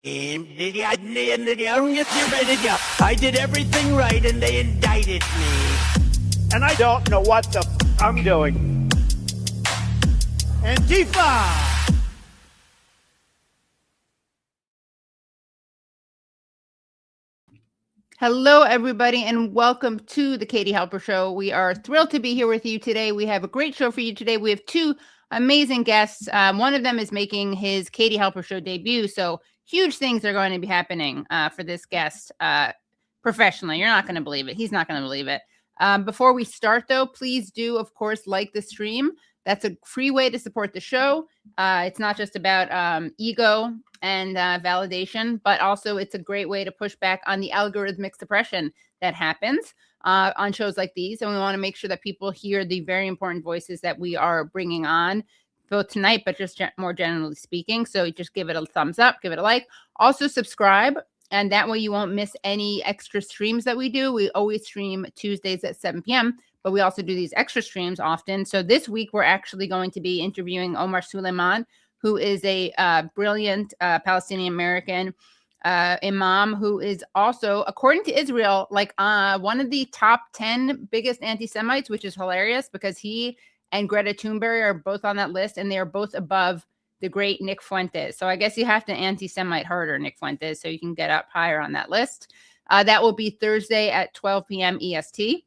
I did everything right and they indicted me. And I don't know what the I'm doing. Antifa! Hello, everybody, and welcome to the Katie Halper Show. We are thrilled to be here with you today. We have a great show for you today. We have two amazing guests. One of them is making his Katie Halper Show debut, so huge things are going to be happening for this guest professionally. You're not going to believe it. He's not going to believe it. Before we start, though, please do, of course, like the stream. That's a free way to support the show. It's not just about ego and validation, but also it's a great way to push back on the algorithmic suppression that happens on shows like these. And we want to make sure that people hear the very important voices that we are bringing on, both tonight, but just more generally speaking. So just give it a thumbs up, give it a like. Also subscribe, and that way you won't miss any extra streams that we do. We always stream Tuesdays at 7 p.m., but we also do these extra streams often. So this week, we're actually going to be interviewing Omar Suleiman, who is a brilliant Palestinian-American imam who is also, according to Israel, like one of the top 10 biggest anti-Semites, which is hilarious because he and Greta Thunberg are both on that list, and they are both above the great Nick Fuentes. So I guess you have to anti-Semite harder, Nick Fuentes, so you can get up higher on that list. That will be Thursday at 12 p.m. EST.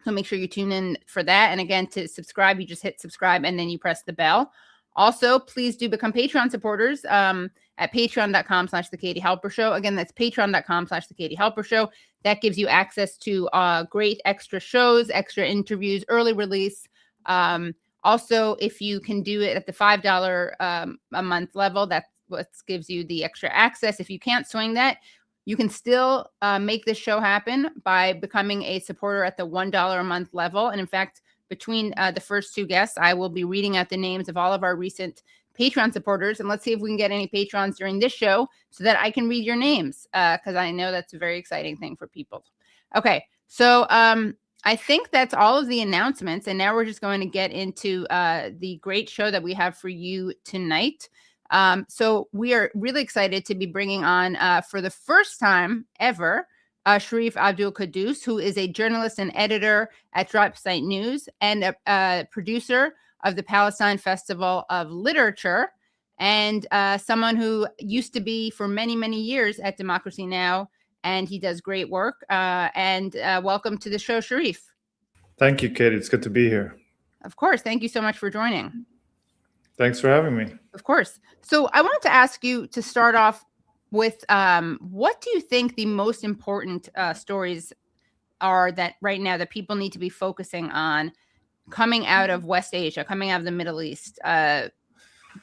So make sure you tune in for that. And again, to subscribe, you just hit subscribe and then you press the bell. Also, please do become Patreon supporters at patreon.com/The Katie Halper Show. Again, that's patreon.com/The Katie Halper Show. That gives you access to great extra shows, extra interviews, early release. Also, if you can do it at the $5 a month level, that's what gives you the extra access. If you can't swing that, you can still make this show happen by becoming a supporter at the $1 a month level. And in fact, between the first two guests, I will be reading out the names of all of our recent Patreon supporters. And let's see if we can get any patrons during this show so that I can read your names, because I know that's a very exciting thing for people. Okay, so I think that's all of the announcements. And now we're just going to get into the great show that we have for you tonight. So we are really excited to be bringing on for the first time ever Sharif Abdel Kouddous, who is a journalist and editor at Dropsite News and a producer of the Palestine Festival of Literature, and someone who used to be for many, many years at Democracy Now! And he does great work. And welcome to the show, Sharif. Thank you, Katie. It's good to be here. Of course. Thank you so much for joining. Thanks for having me. Of course. So I wanted to ask you to start off with what do you think the most important stories are that right now that people need to be focusing on coming out of West Asia, coming out of the Middle East?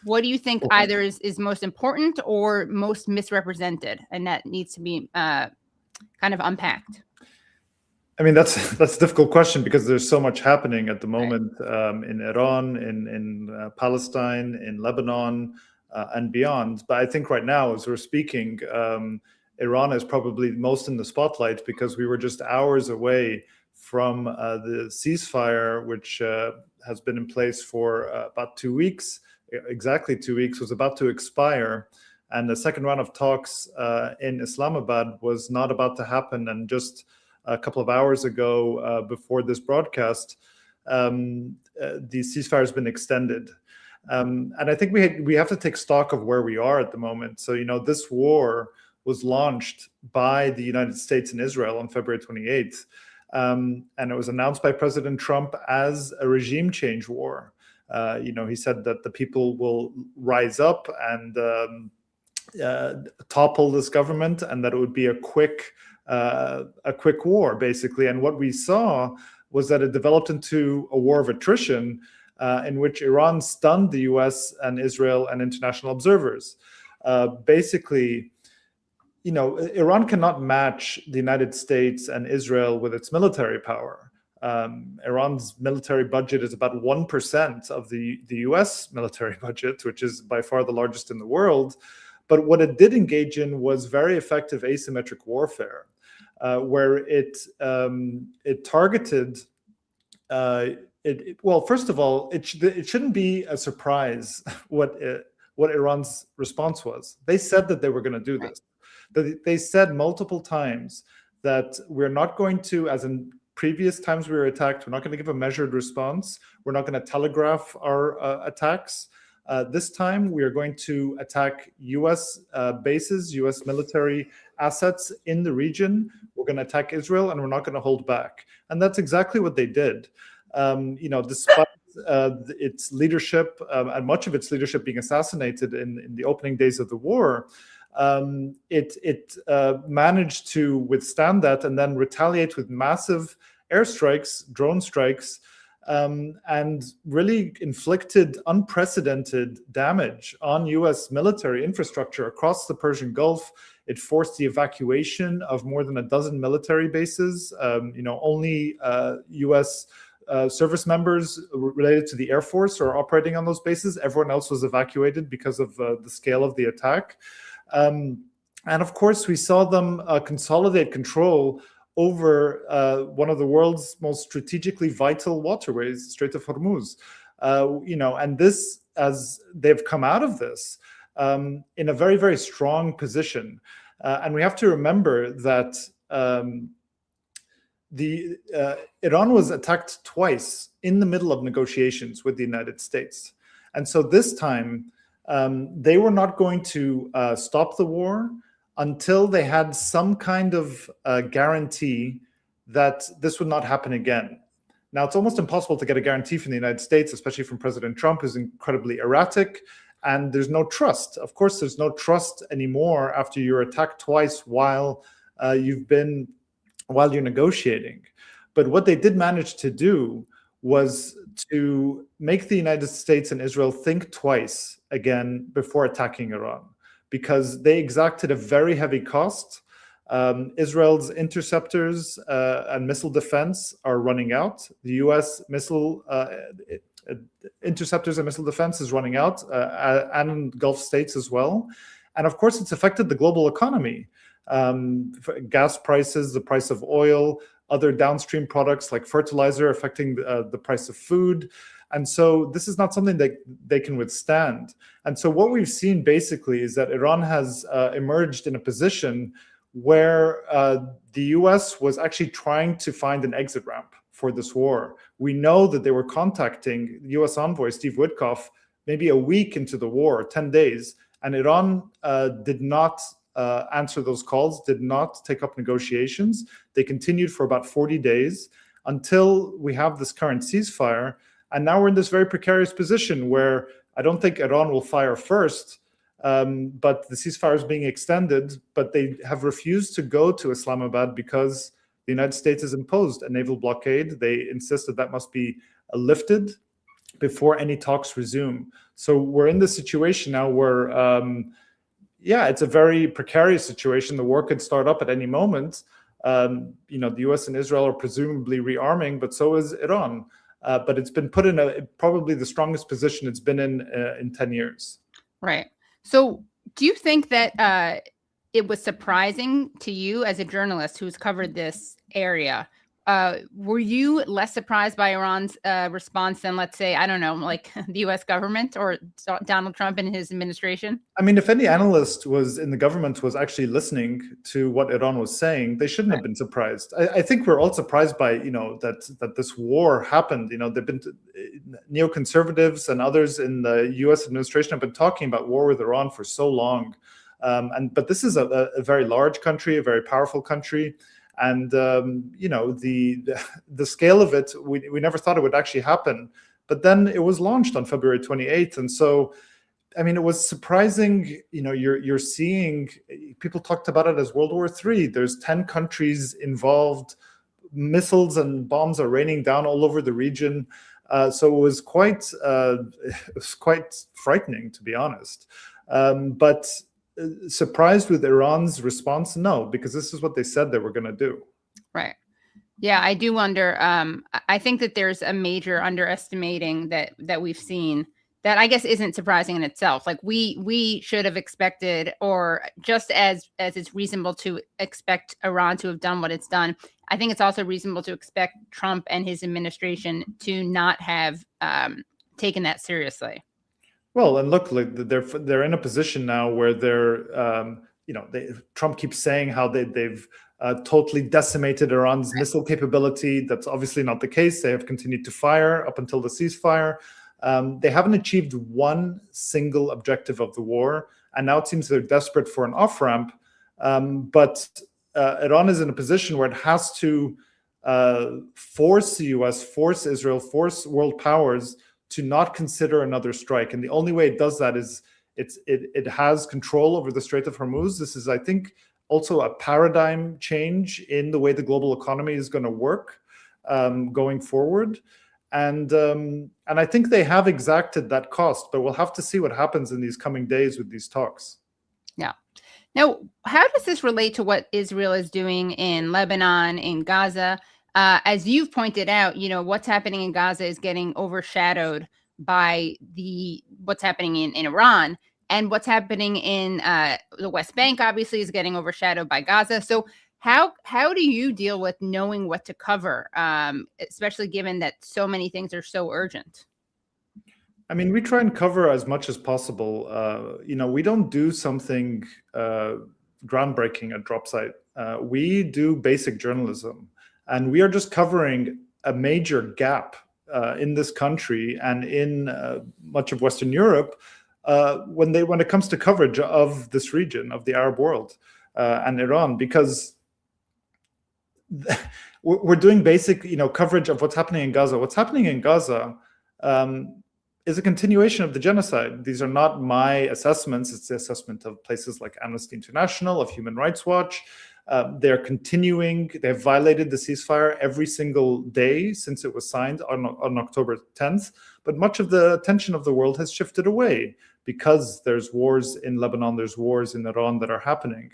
What do you think either is most important or most misrepresented and that needs to be kind of unpacked? I mean, that's a difficult question because there's so much happening at the moment in Iran, in Palestine, in Lebanon, and beyond. But I think right now, as we're speaking, Iran is probably most in the spotlight because we were just hours away from the ceasefire, which has been in place for about 2 weeks. Exactly 2 weeks, was about to expire. And the second round of talks in Islamabad was not about to happen. And just a couple of hours ago, before this broadcast, the ceasefire has been extended. And I think we have to take stock of where we are at the moment. So, this war was launched by the United States and Israel on February 28th. And it was announced by President Trump as a regime change war. He said that the people will rise up and topple this government, and that it would be a quick war, basically. And what we saw was that it developed into a war of attrition in which Iran stunned the US and Israel and international observers. Basically, Iran cannot match the United States and Israel with its military power. Iran's military budget is about 1% of the US military budget, which is by far the largest in the world. But what it did engage in was very effective asymmetric warfare, where it targeted. Well, first of all, it shouldn't be a surprise what what Iran's response was. They said that they were going to do this. They said multiple times that we're not going to, as in previous times we were attacked, we're not going to give a measured response. We're not going to telegraph our attacks. This time we are going to attack US bases, US military assets in the region. We're going to attack Israel, and we're not going to hold back. And that's exactly what they did. Despite its leadership and much of its leadership being assassinated in the opening days of the war, it managed to withstand that and then retaliate with massive airstrikes, drone strikes, and really inflicted unprecedented damage on US military infrastructure across the Persian Gulf. It forced the evacuation of more than a dozen military bases. Only US service members related to the Air Force are operating on those bases. Everyone else was evacuated because of the scale of the attack. And of course, we saw them consolidate control over one of the world's most strategically vital waterways, Strait of Hormuz. And this, as they've come out of this, in a very, very strong position. And we have to remember that Iran was attacked twice in the middle of negotiations with the United States. And so this time, they were not going to stop the war until they had some kind of guarantee that this would not happen again. Now, it's almost impossible to get a guarantee from the United States, especially from President Trump, who's incredibly erratic, and there's no trust. Of course, there's no trust anymore after you're attacked twice while you're negotiating. But what they did manage to do was to make the United States and Israel think twice again before attacking Iran, because they exacted a very heavy cost. Israel's interceptors and missile defense are running out. The US missile interceptors and missile defense is running out, and Gulf states as well. And of course, it's affected the global economy. Gas prices, the price of oil, other downstream products like fertilizer affecting the price of food. And so this is not something that they can withstand. And so what we've seen basically is that Iran has emerged in a position where the US was actually trying to find an exit ramp for this war. We know that they were contacting US envoy Steve Witkoff maybe a week into the war, 10 days, and Iran did not answer those calls, did not take up negotiations. They continued for about 40 days until we have this current ceasefire. And now we're in this very precarious position where I don't think Iran will fire first, but the ceasefire is being extended, but they have refused to go to Islamabad because the United States has imposed a naval blockade. They insist that must be lifted before any talks resume. So we're in this situation now where, it's a very precarious situation. The war could start up at any moment. The US and Israel are presumably rearming, but so is Iran. But it's been put in probably the strongest position it's been in 10 years. Right. So do you think that it was surprising to you as a journalist who's covered this area? Were you less surprised by Iran's response than, let's say, I don't know, like the US government or Donald Trump and his administration? I mean, if any analyst was in the government was actually listening to what Iran was saying, they shouldn't have been surprised. I think we're all surprised by, that this war happened. There've been neoconservatives and others in the US administration have been talking about war with Iran for so long. But this is a very large country, a very powerful country. And, the scale of it, we never thought it would actually happen. But then it was launched on February 28th. And so, I mean, it was surprising. You're seeing people talked about it as World War III. There's 10 countries involved. Missiles and bombs are raining down all over the region. So it was quite frightening, to be honest. But surprised with Iran's response? No, because this is what they said they were going to do. Right. Yeah, I do wonder. I think that there's a major underestimating that we've seen that I guess isn't surprising in itself. Like we should have expected, or just as it's reasonable to expect Iran to have done what it's done, I think it's also reasonable to expect Trump and his administration to not have taken that seriously. Well, and look, like they're in a position now where Trump keeps saying how they've totally decimated Iran's missile capability. That's obviously not the case. They have continued to fire up until the ceasefire. They haven't achieved one single objective of the war, and now it seems they're desperate for an off-ramp. But Iran is in a position where it has to force the US, force Israel, force world powers to not consider another strike. And the only way it does that is it has control over the Strait of Hormuz. This is, I think, also a paradigm change in the way the global economy is going to work going forward. And I think they have exacted that cost, but we'll have to see what happens in these coming days with these talks. Yeah. Now, how does this relate to what Israel is doing in Lebanon, in Gaza? As you've pointed out, what's happening in Gaza is getting overshadowed by what's happening in Iran, and what's happening in the West Bank obviously is getting overshadowed by Gaza. So how do you deal with knowing what to cover, especially given that so many things are so urgent? I mean, we try and cover as much as possible. We don't do something groundbreaking at Dropsite. We do basic journalism, and we are just covering a major gap in this country and in much of Western Europe when it comes to coverage of this region, of the Arab world and Iran, because we're doing basic, coverage of what's happening in Gaza. What's happening in Gaza is a continuation of the genocide. These are not my assessments. It's the assessment of places like Amnesty International, of Human Rights Watch. They're continuing. They've violated the ceasefire every single day since it was signed on October 10th. But much of the attention of the world has shifted away because there's wars in Lebanon, there's wars in Iran that are happening.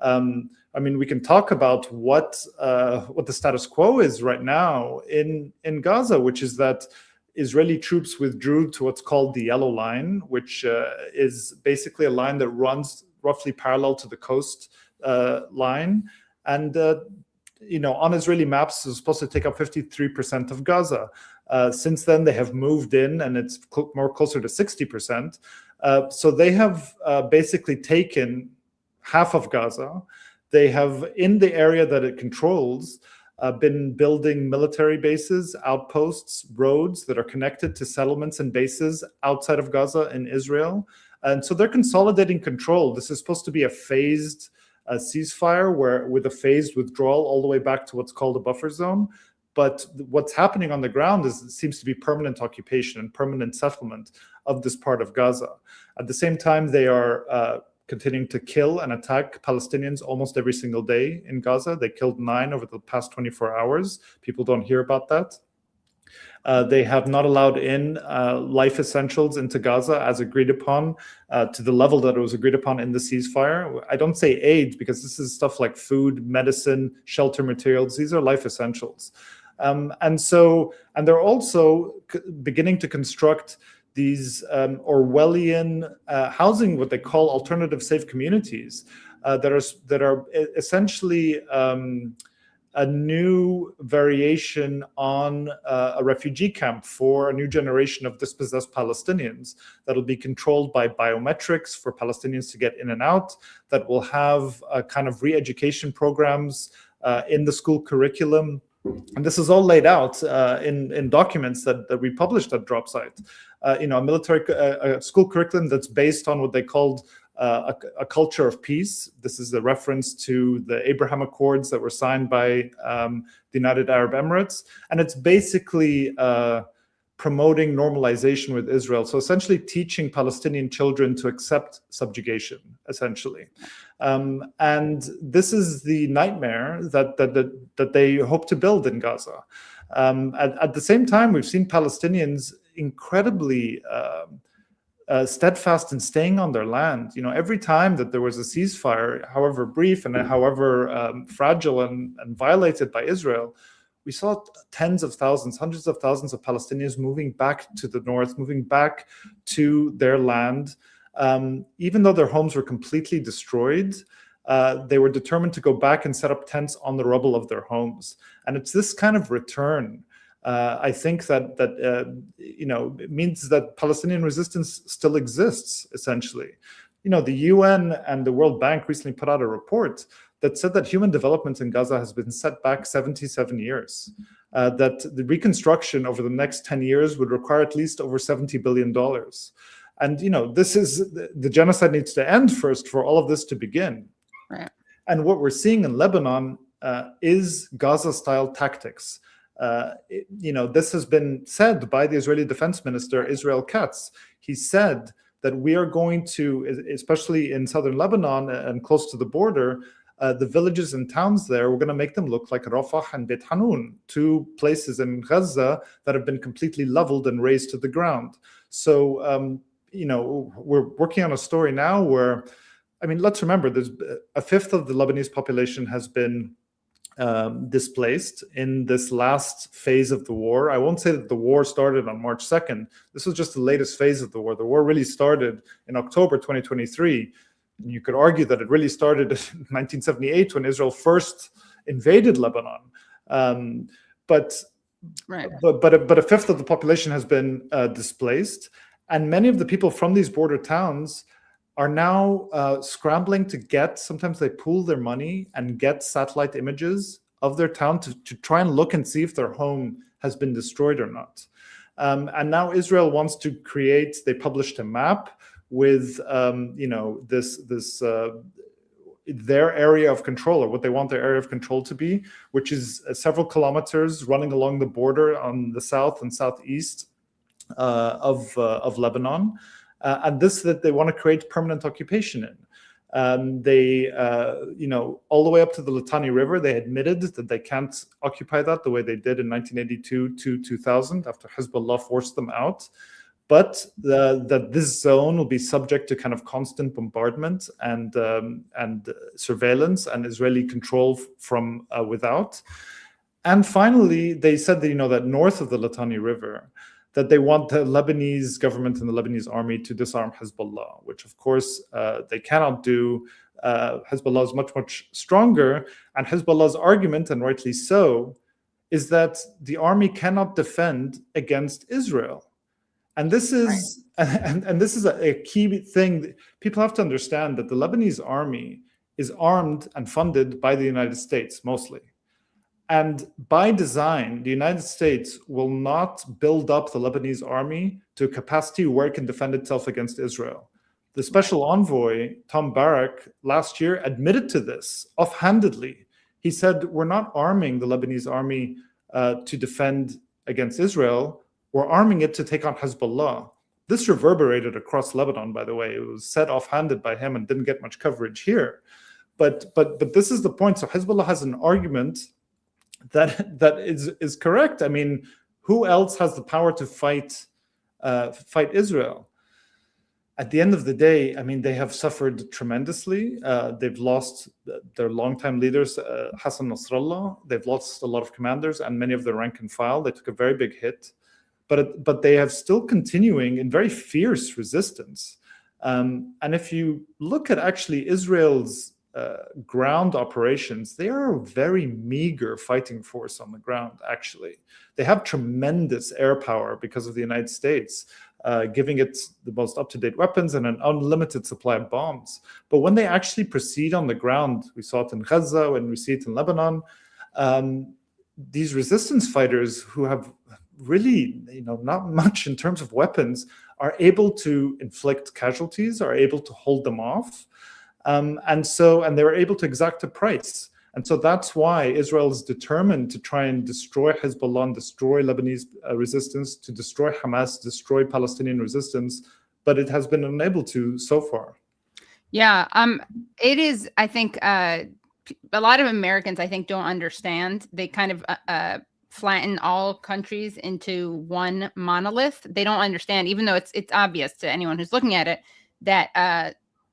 I mean, we can talk about what the status quo is right now in Gaza, which is that Israeli troops withdrew to what's called the Yellow Line, which is basically a line that runs roughly parallel to the coast line. And, on Israeli maps, it's supposed to take up 53% of Gaza. Since then, they have moved in, and it's more closer to 60%. So they have basically taken half of Gaza. They have, in the area that it controls, been building military bases, outposts, roads that are connected to settlements and bases outside of Gaza in Israel. And so they're consolidating control. This is supposed to be a phased ceasefire with a phased withdrawal all the way back to what's called a buffer zone. But what's happening on the ground is it seems to be permanent occupation and permanent settlement of this part of Gaza. At the same time, they are continuing to kill and attack Palestinians almost every single day in Gaza. They killed 9 over the past 24 hours. People don't hear about that. They have not allowed in life essentials into Gaza as agreed upon to the level that it was agreed upon in the ceasefire. I don't say aid because this is stuff like food, medicine, shelter materials. These are life essentials. And they're also beginning to construct these Orwellian housing, what they call alternative safe communities, that are essentially a new variation on a refugee camp for a new generation of dispossessed Palestinians that'll be controlled by biometrics for Palestinians to get in and out, that will have kind of re-education programs in the school curriculum. And this is all laid out in documents that we published at Dropsite. A military school curriculum that's based on what they called a culture of peace. This is a reference to the Abraham Accords that were signed by the United Arab Emirates. And it's basically promoting normalization with Israel. So essentially teaching Palestinian children to accept subjugation, essentially. And this is the nightmare that they hope to build in Gaza. At the same time, we've seen Palestinians incredibly steadfast in staying on their land. Every time that there was a ceasefire, however brief and however fragile and violated by Israel, we saw tens of thousands, hundreds of thousands of Palestinians moving back to the north, moving back to their land. Even though their homes were completely destroyed, they were determined to go back and set up tents on the rubble of their homes. And it's this kind of return I think that it means that Palestinian resistance still exists, essentially. The UN and the World Bank recently put out a report that said that human development in Gaza has been set back 77 years, that the reconstruction over the next 10 years would require at least over $70 billion. And, this is, the genocide needs to end first for all of this to begin. Right. And what we're seeing in Lebanon is Gaza-style tactics. This has been said by the Israeli Defense Minister, Israel Katz. He said that we are going to, especially in southern Lebanon and close to the border, the villages and towns there, we're going to make them look like Rafah and Beit Hanun, two places in Gaza that have been completely leveled and razed to the ground. So, we're working on a story now where, let's remember, there's a fifth of the Lebanese population has been displaced in this last phase of the war. I won't say that the war started on March 2nd. This was just the latest phase of the war. The war really started in October 2023. You could argue that it really started in 1978 when Israel first invaded Lebanon. But a fifth of the population has been displaced. And many of the people from these border towns are now scrambling to get, sometimes they pool their money and get satellite images of their town to try and look and see if their home has been destroyed or not. And now Israel wants to create, they published a map with, their area of control, or what they want their area of control to be, which is several kilometers running along the border on the south and southeast of Lebanon. And this that they want to create permanent occupation in. They, all the way up to the Litani River, they admitted that they can't occupy that the way they did in 1982 to 2000 after Hezbollah forced them out. But that this zone will be subject to kind of constant bombardment and surveillance and Israeli control from without. And finally, they said that, that north of the Litani River, that they want the Lebanese government and the Lebanese army to disarm Hezbollah, which of course they cannot do. Hezbollah is much, much stronger. And Hezbollah's argument, and rightly so, is that the army cannot defend against Israel. And this is and this is a key thing. People have to understand that the Lebanese army is armed and funded by the United States mostly. And by design, the United States will not build up the Lebanese army to a capacity where it can defend itself against Israel. The special envoy, Tom Barak, last year admitted to this offhandedly. He said, we're not arming the Lebanese army to defend against Israel. We're arming it to take on Hezbollah. This reverberated across Lebanon, by the way. It was said offhanded by him and didn't get much coverage here. But this is the point. So Hezbollah has an argument that is correct. Who else has the power to fight Israel? At the end of the day, they have suffered tremendously. They've lost their longtime leaders, Hassan Nasrallah. They've lost a lot of commanders and many of their rank and file. They took a very big hit, but they have still continuing in very fierce resistance. And if you look at actually Israel's ground operations, they are a very meager fighting force on the ground, actually. They have tremendous air power because of the United States, giving it the most up-to-date weapons and an unlimited supply of bombs. But when they actually proceed on the ground, we saw it in Gaza and we see it in Lebanon, these resistance fighters who have really, not much in terms of weapons, are able to inflict casualties, are able to hold them off. And they were able to exact a price. And so that's why Israel is determined to try and destroy Hezbollah, and destroy Lebanese resistance, to destroy Hamas, destroy Palestinian resistance, but it has been unable to so far. Yeah, it is, I think, a lot of Americans, I think, don't understand. They kind of flatten all countries into one monolith. They don't understand, even though it's obvious to anyone who's looking at it, that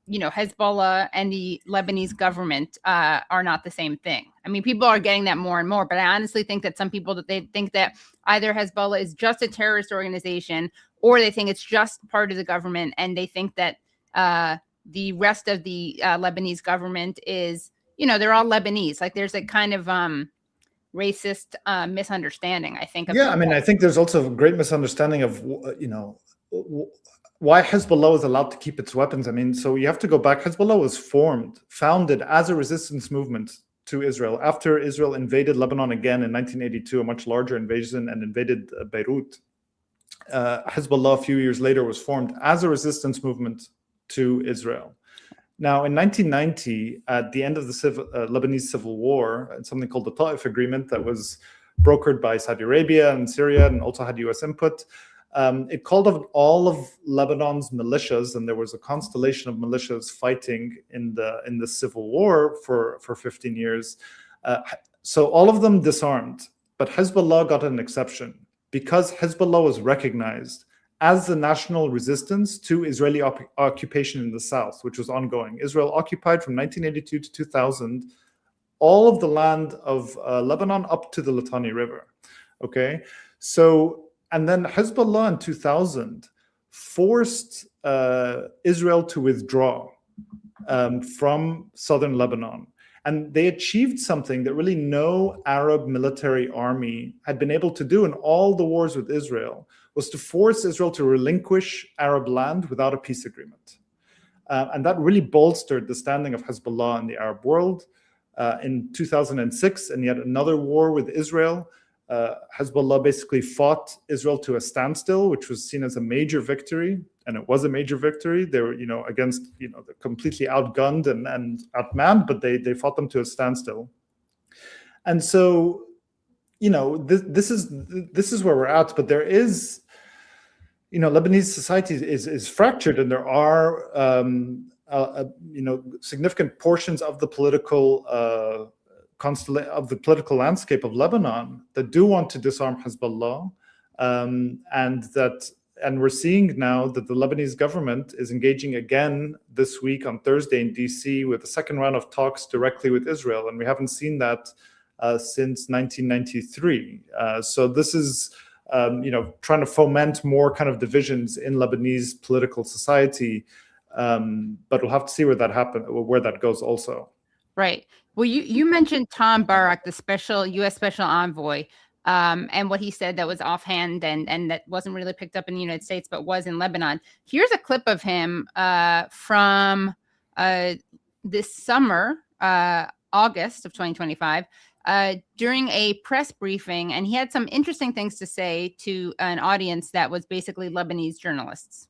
Hezbollah and the Lebanese government are not the same thing. People are getting that more and more, but I honestly think that some people, that they think that either Hezbollah is just a terrorist organization, or they think it's just part of the government, and they think that the rest of the Lebanese government is, they're all Lebanese. Like there's a kind of racist misunderstanding, I think. Yeah, I mean, I think there's also a great misunderstanding of, why Hezbollah is allowed to keep its weapons. I mean, so you have to go back. Hezbollah was founded as a resistance movement to Israel after Israel invaded Lebanon again in 1982, a much larger invasion, and invaded Beirut. Hezbollah a few years later was formed as a resistance movement to Israel. Now, in 1990, at the end of the Lebanese civil war, something called the Ta'if Agreement that was brokered by Saudi Arabia and Syria and also had US input, it called on all of Lebanon's militias, and there was a constellation of militias fighting in the civil war for 15 years. So all of them disarmed, but Hezbollah got an exception because Hezbollah was recognized as the national resistance to Israeli occupation in the south, which was ongoing. Israel occupied from 1982 to 2000 all of the land of Lebanon up to the Litani River. Okay, so, and then Hezbollah in 2000 forced Israel to withdraw from southern Lebanon. And they achieved something that really no Arab military army had been able to do in all the wars with Israel, was to force Israel to relinquish Arab land without a peace agreement. And that really bolstered the standing of Hezbollah in the Arab world. In 2006, in yet another war with Israel, Hezbollah basically fought Israel to a standstill, which was seen as a major victory, and it was a major victory. They were, against, they're completely outgunned and outmanned, but they fought them to a standstill. And so, this is where we're at. But there is, Lebanese society is fractured, and there are, significant portions of the political of the political landscape of Lebanon that do want to disarm Hezbollah, and we're seeing now that the Lebanese government is engaging again this week on Thursday in DC with a second round of talks directly with Israel, and we haven't seen that since 1993. So this is trying to foment more kind of divisions in Lebanese political society, but we'll have to see where that goes also. Right. Well, you mentioned Tom Barak, the U.S. special envoy, and what he said that was offhand and that wasn't really picked up in the United States, but was in Lebanon. Here's a clip of him from this summer, August of 2025, during a press briefing, and he had some interesting things to say to an audience that was basically Lebanese journalists.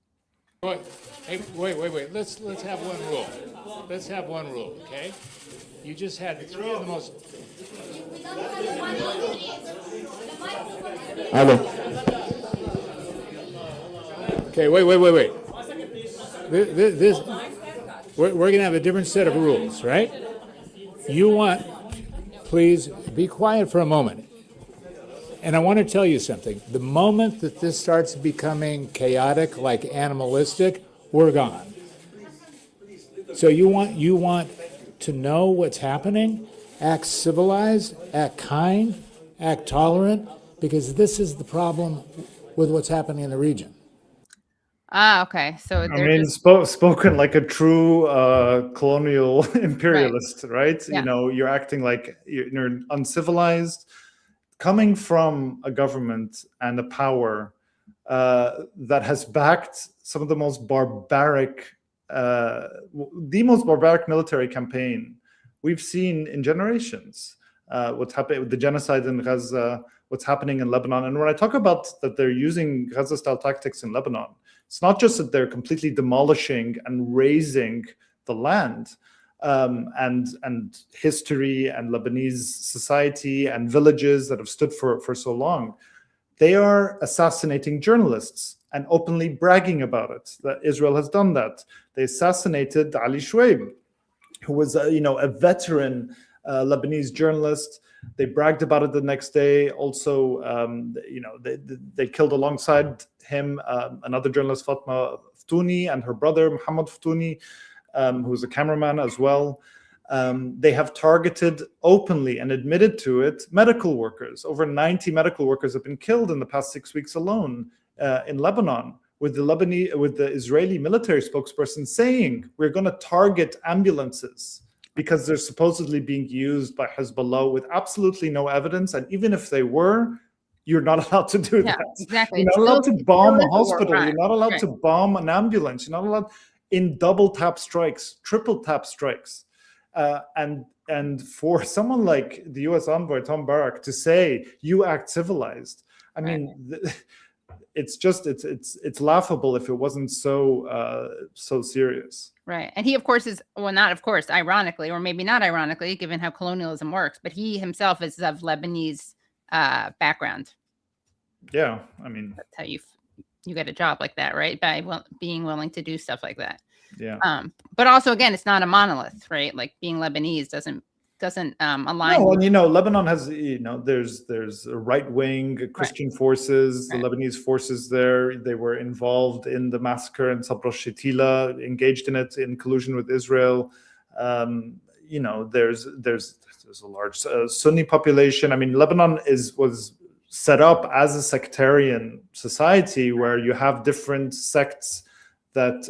Wait. Let's have one rule. Let's have one rule, okay? You just had three of the most. Hello. Okay, wait. This we're going to have a different set of rules, right? Please be quiet for a moment. And I want to tell you something. The moment that this starts becoming chaotic, like animalistic, we're gone. So you want to know what's happening? Act civilized, act kind, act tolerant, because this is the problem with what's happening in the region. Okay. So spoken like a true colonial imperialist, right? Yeah. You're acting like you're uncivilized, coming from a government and a power that has backed some of the most barbaric military campaign we've seen in generations. What's happening with the genocide in Gaza, what's happening in Lebanon. And when I talk about that they're using Gaza-style tactics in Lebanon, it's not just that they're completely demolishing and razing the land and history and Lebanese society and villages that have stood for so long. They are assassinating journalists and openly bragging about it, that Israel has done that. They assassinated Ali Shuaib, who was a veteran Lebanese journalist. They bragged about it the next day. Also, they killed alongside him another journalist, Fatma Ftouni, and her brother, Mohammed Ftouni, who was a cameraman as well. They have targeted openly and admitted to it medical workers. Over 90 medical workers have been killed in the past 6 weeks alone in Lebanon, with the Israeli military spokesperson saying, we're going to target ambulances because they're supposedly being used by Hezbollah with absolutely no evidence. And even if they were, you're not allowed to do that. Exactly. You're not allowed to bomb a hospital. Right. You're not allowed to bomb an ambulance. You're not allowed in double tap strikes, triple tap strikes. And for someone like the U.S. envoy, Tom Barrack, to say you act civilized, I mean, it's laughable if it wasn't so serious. Right. And he, of course, is, well, not of course, ironically, or maybe not ironically, given how colonialism works, but he himself is of Lebanese background. Yeah. I mean, that's how you get a job like that, right? By being willing to do stuff like that. Yeah. But also, again, it's not a monolith, right? Like being Lebanese doesn't align. No, and Lebanon has, there's a right-wing Christian forces, the Lebanese forces there. They were involved in the massacre in Sabra Shatila, engaged in it in collusion with Israel. There's a large Sunni population. I mean, Lebanon was set up as a sectarian society where you have different sects that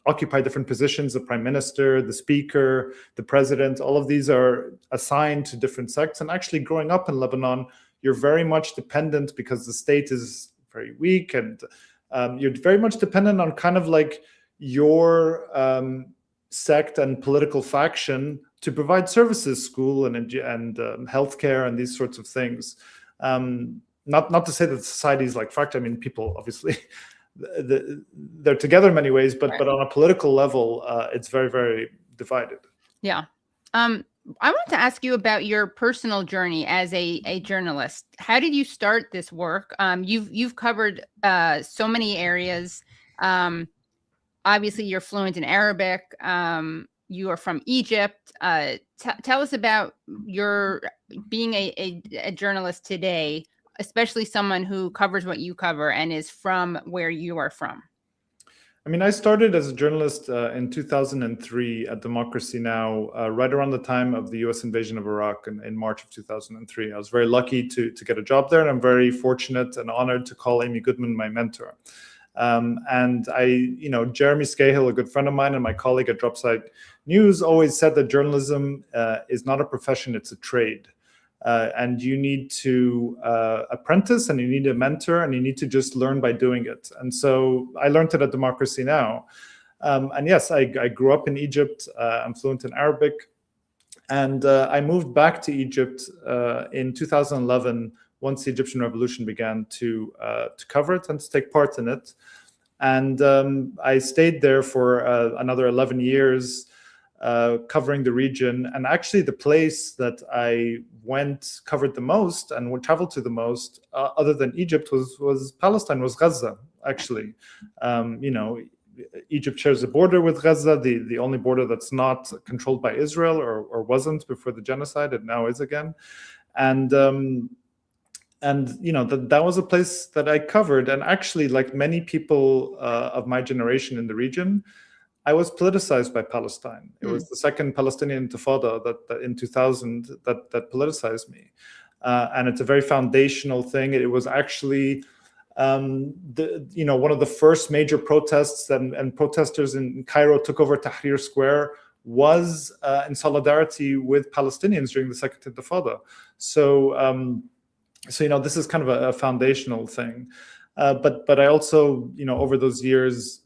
occupy different positions: the prime minister, the speaker, the president. All of these are assigned to different sects. And actually, growing up in Lebanon, you're very much dependent, because the state is very weak, and you're very much dependent on kind of like your sect and political faction to provide services, school and healthcare and these sorts of things. Not to say that society is like fractured. I mean, people obviously they're together in many ways, but on a political level, it's very, very divided. Yeah. I want to ask you about your personal journey as a journalist. How did you start this work? You've covered so many areas. Obviously, you're fluent in Arabic. You are from Egypt. Tell us about your being a journalist today, especially someone who covers what you cover and is from where you are from. I mean, I started as a journalist in 2003 at Democracy Now!, right around the time of the US invasion of Iraq in March of 2003. I was very lucky to get a job there, and I'm very fortunate and honored to call Amy Goodman my mentor. And Jeremy Scahill, a good friend of mine and my colleague at Dropsite News, always said that journalism is not a profession, it's a trade. And you need to apprentice, and you need a mentor, and you need to just learn by doing it. And so I learned it at Democracy Now! And yes, I grew up in Egypt. I'm fluent in Arabic. And I moved back to Egypt in 2011, once the Egyptian revolution began, to cover it and to take part in it. And I stayed there for another 11 years, covering the region. And actually the place that I covered the most and would travel to the most, other than Egypt, was Palestine, was Gaza, actually. Egypt shares a border with Gaza, the only border that's not controlled by Israel, or wasn't before the genocide. It now is again. And that was a place that I covered. And actually, like many people of my generation in the region, I was politicized by Palestine. It was the second Palestinian Intifada that in 2000 that politicized me. And it's a very foundational thing. It was actually one of the first major protests, and protesters in Cairo took over Tahrir Square, was in solidarity with Palestinians during the second Intifada. So this is kind of a foundational thing. But I also, over those years,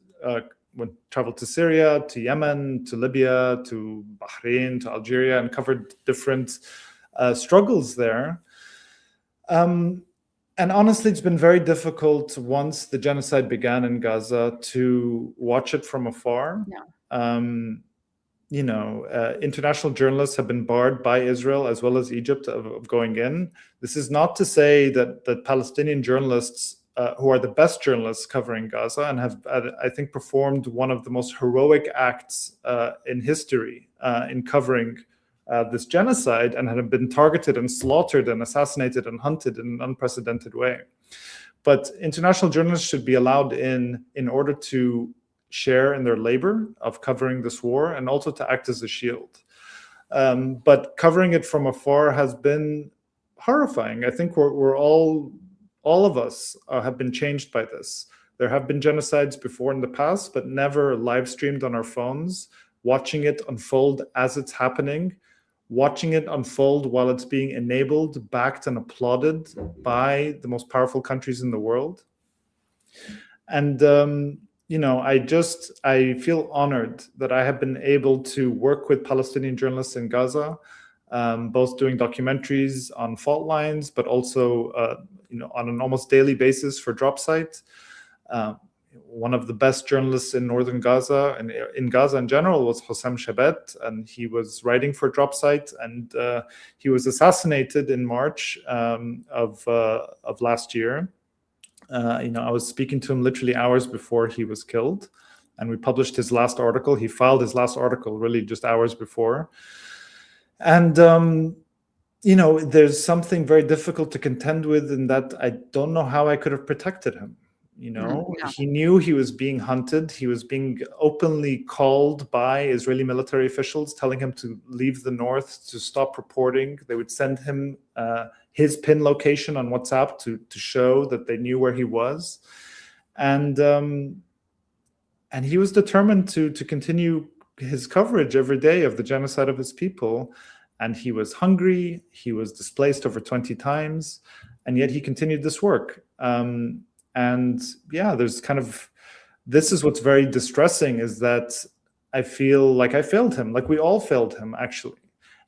traveled to Syria, to Yemen, to Libya, to Bahrain, to Algeria, and covered different struggles there. And honestly, it's been very difficult once the genocide began in Gaza to watch it from afar. International journalists have been barred by Israel as well as Egypt of going in. This is not to say that Palestinian journalists, who are the best journalists covering Gaza and have, I think, performed one of the most heroic acts in history in covering this genocide, and have been targeted and slaughtered and assassinated and hunted in an unprecedented way. But international journalists should be allowed in order to share in their labor of covering this war, and also to act as a shield. But covering it from afar has been horrifying. I think we're all of us have been changed by this. There have been genocides before in the past, but never live streamed on our phones watching it unfold as it's happening, watching it unfold while it's being enabled, backed, and applauded by the most powerful countries in the world. And I feel honored that I have been able to work with Palestinian journalists in Gaza, both doing documentaries on fault lines, but also on an almost daily basis for DropSite. One of the best journalists in northern Gaza and in Gaza in general was Hossam Shabet, and he was writing for DropSite, and he was assassinated in March of last year. I was speaking to him literally hours before he was killed, and we published his last article. He filed his last article really just hours before. And, there's something very difficult to contend with in that I don't know how I could have protected him. He knew he was being hunted. He was being openly called by Israeli military officials, telling him to leave the north, to stop reporting. They would send him his pin location on WhatsApp to show that they knew where he was. And he was determined to continue his coverage every day of the genocide of his people. And he was hungry. He was displaced over 20 times. And yet he continued this work. This is what's very distressing, is that I feel like I failed him, like we all failed him, actually.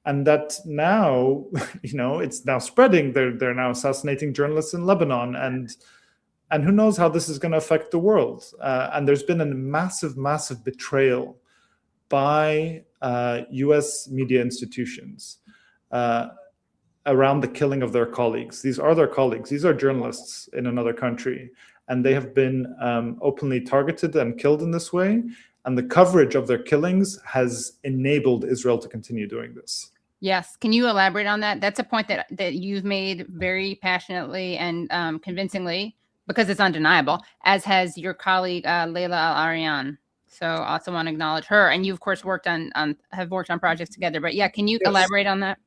And that now, it's now spreading. They're now assassinating journalists in Lebanon, and who knows how this is going to affect the world. And there's been a massive, massive betrayal by U.S. media institutions around the killing of their colleagues. These are their colleagues. These are journalists in another country, and they have been openly targeted and killed in this way. And the coverage of their killings has enabled Israel to continue doing this. Yes. Can you elaborate on that? That's a point that you've made very passionately and convincingly, because it's undeniable, as has your colleague, Layla Al-Arian. So I also want to acknowledge her. And you, of course, have worked on projects together. But yeah, can you elaborate on that?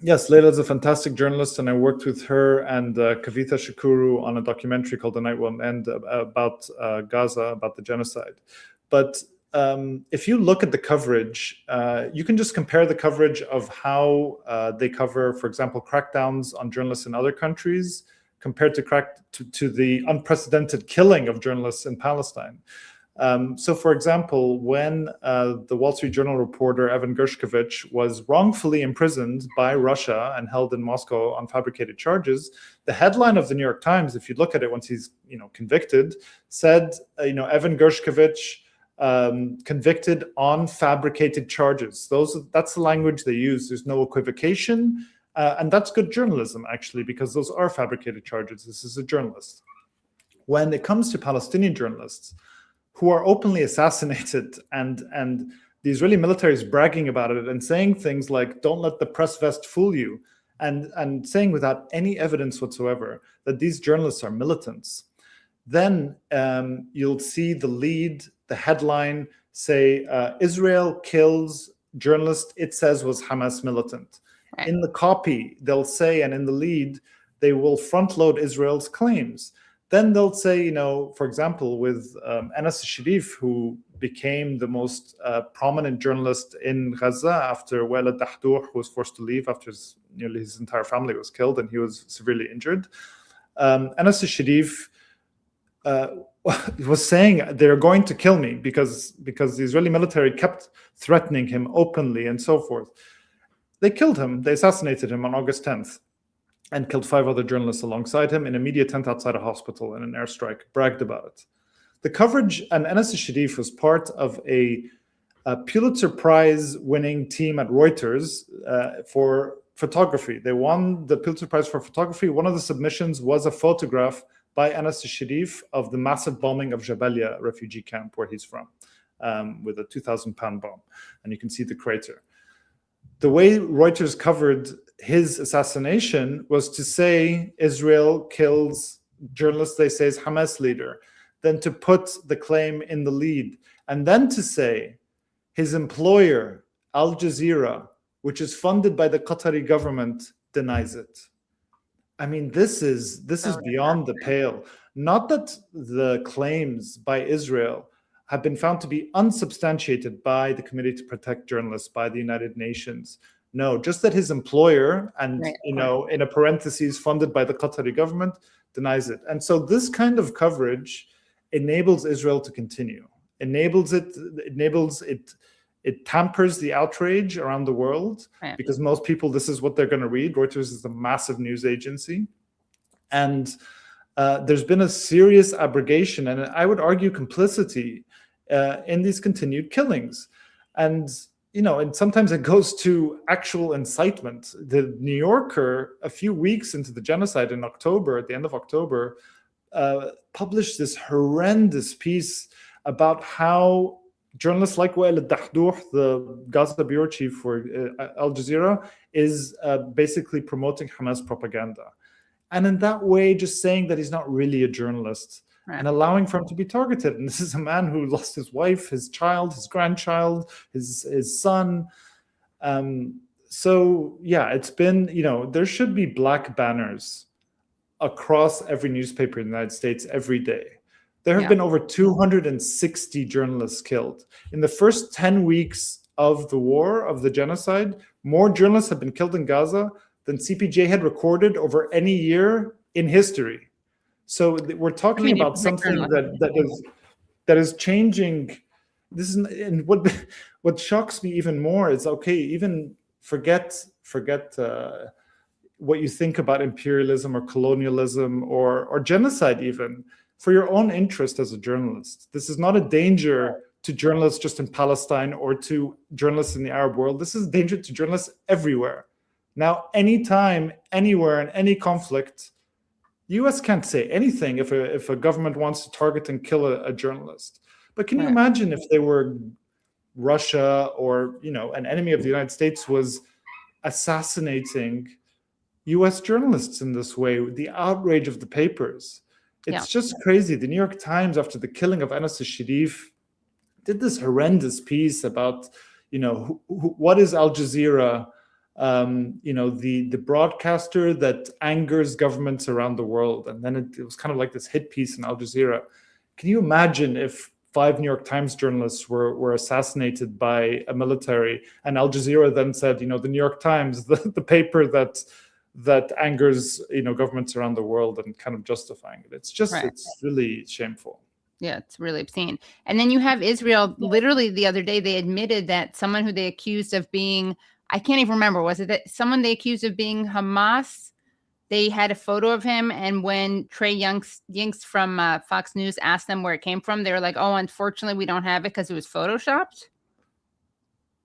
Yes, Layla is a fantastic journalist, and I worked with her and Kavita Shukuru on a documentary called The Night Won't End about Gaza, about the genocide. But if you look at the coverage, you can just compare the coverage of how they cover, for example, crackdowns on journalists in other countries compared to the unprecedented killing of journalists in Palestine. So, for example, when the Wall Street Journal reporter Evan Gershkovich was wrongfully imprisoned by Russia and held in Moscow on fabricated charges, the headline of the New York Times, if you look at it once he's convicted, said, Evan Gershkovich convicted on fabricated charges. That's the language they use. There's no equivocation. And that's good journalism, actually, because those are fabricated charges. This is a journalist. When it comes to Palestinian journalists who are openly assassinated, and the Israeli military is bragging about it and saying things like, don't let the press vest fool you, and saying without any evidence whatsoever that these journalists are militants, then you'll see the headline say, Israel kills journalist it says was Hamas militant. Right. In the copy, they'll say, and in the lead, they will front load Israel's claims. Then they'll say, for example, with Anas Sharif, who became the most prominent journalist in Gaza after Walid Dahdour, who was forced to leave after nearly his entire family was killed and he was severely injured. Anas Sharif was saying, they're going to kill me because the Israeli military kept threatening him openly and so forth. They killed him. They assassinated him on August 10th. And killed 5 other journalists alongside him in a media tent outside a hospital in an airstrike, bragged about it. The coverage, and Anas Sharif was part of a Pulitzer Prize winning team at Reuters for photography. They won the Pulitzer Prize for photography. One of the submissions was a photograph by Anas Sharif of the massive bombing of Jabalia refugee camp where he's from, with a 2,000-pound bomb. And you can see the crater. The way Reuters covered his assassination was to say Israel kills journalists they say is Hamas leader, then to put the claim in the lead, and then to say his employer, Al Jazeera, which is funded by the Qatari government, denies it. I mean, this is beyond the pale. Not that the claims by Israel have been found to be unsubstantiated by the Committee to Protect Journalists, by the United Nations. No, just that his employer, and in a parentheses, funded by the Qatari government, denies it. And so this kind of coverage enables Israel to continue, it tampers the outrage around the world, because most people, this is what they're going to read. Reuters is a massive news agency. And there's been a serious abrogation, and I would argue complicity in these continued killings. And, and sometimes it goes to actual incitement. The New Yorker, a few weeks into the genocide in October, at the end of October, published this horrendous piece about how journalists like Wael al-Dahdouh, the Gaza bureau chief for Al Jazeera, is basically promoting Hamas propaganda. And in that way, just saying that he's not really a journalist and allowing for him to be targeted. And this is a man who lost his wife, his child, his grandchild, his son. So, yeah, it's been, there should be black banners across every newspaper in the United States every day. There have been over 260 journalists killed. In the first 10 weeks of the war, of the genocide, more journalists have been killed in Gaza than CPJ had recorded over any year in history. So we're talking about something that is changing. This is, and what shocks me even more is, even forget what you think about imperialism or colonialism or genocide even. For your own interest as a journalist. This is not a danger to journalists just in Palestine or to journalists in the Arab world. This is a danger to journalists everywhere. Now, anytime, anywhere, in any conflict, the US can't say anything if a government wants to target and kill a journalist. But can you imagine if they were Russia or, an enemy of the United States was assassinating US journalists in this way, the outrage of the papers? It's just crazy. The New York Times, after the killing of Anas al-Sharif, did this horrendous piece about, what is Al Jazeera, the broadcaster that angers governments around the world. And then it was kind of like this hit piece in Al Jazeera. Can you imagine if 5 New York Times journalists were assassinated by a military, and Al Jazeera then said, the New York Times, the paper that angers governments around the world, and kind of justifying it. It's just it's really shameful. Yeah, it's really obscene. And then you have Israel. Literally the other day, they admitted that someone who they accused of being, I can't even remember, was it that someone they accused of being Hamas? They had a photo of him, and when Trey Yingst from Fox News asked them where it came from, they were like, "Oh, unfortunately, we don't have it because it was photoshopped."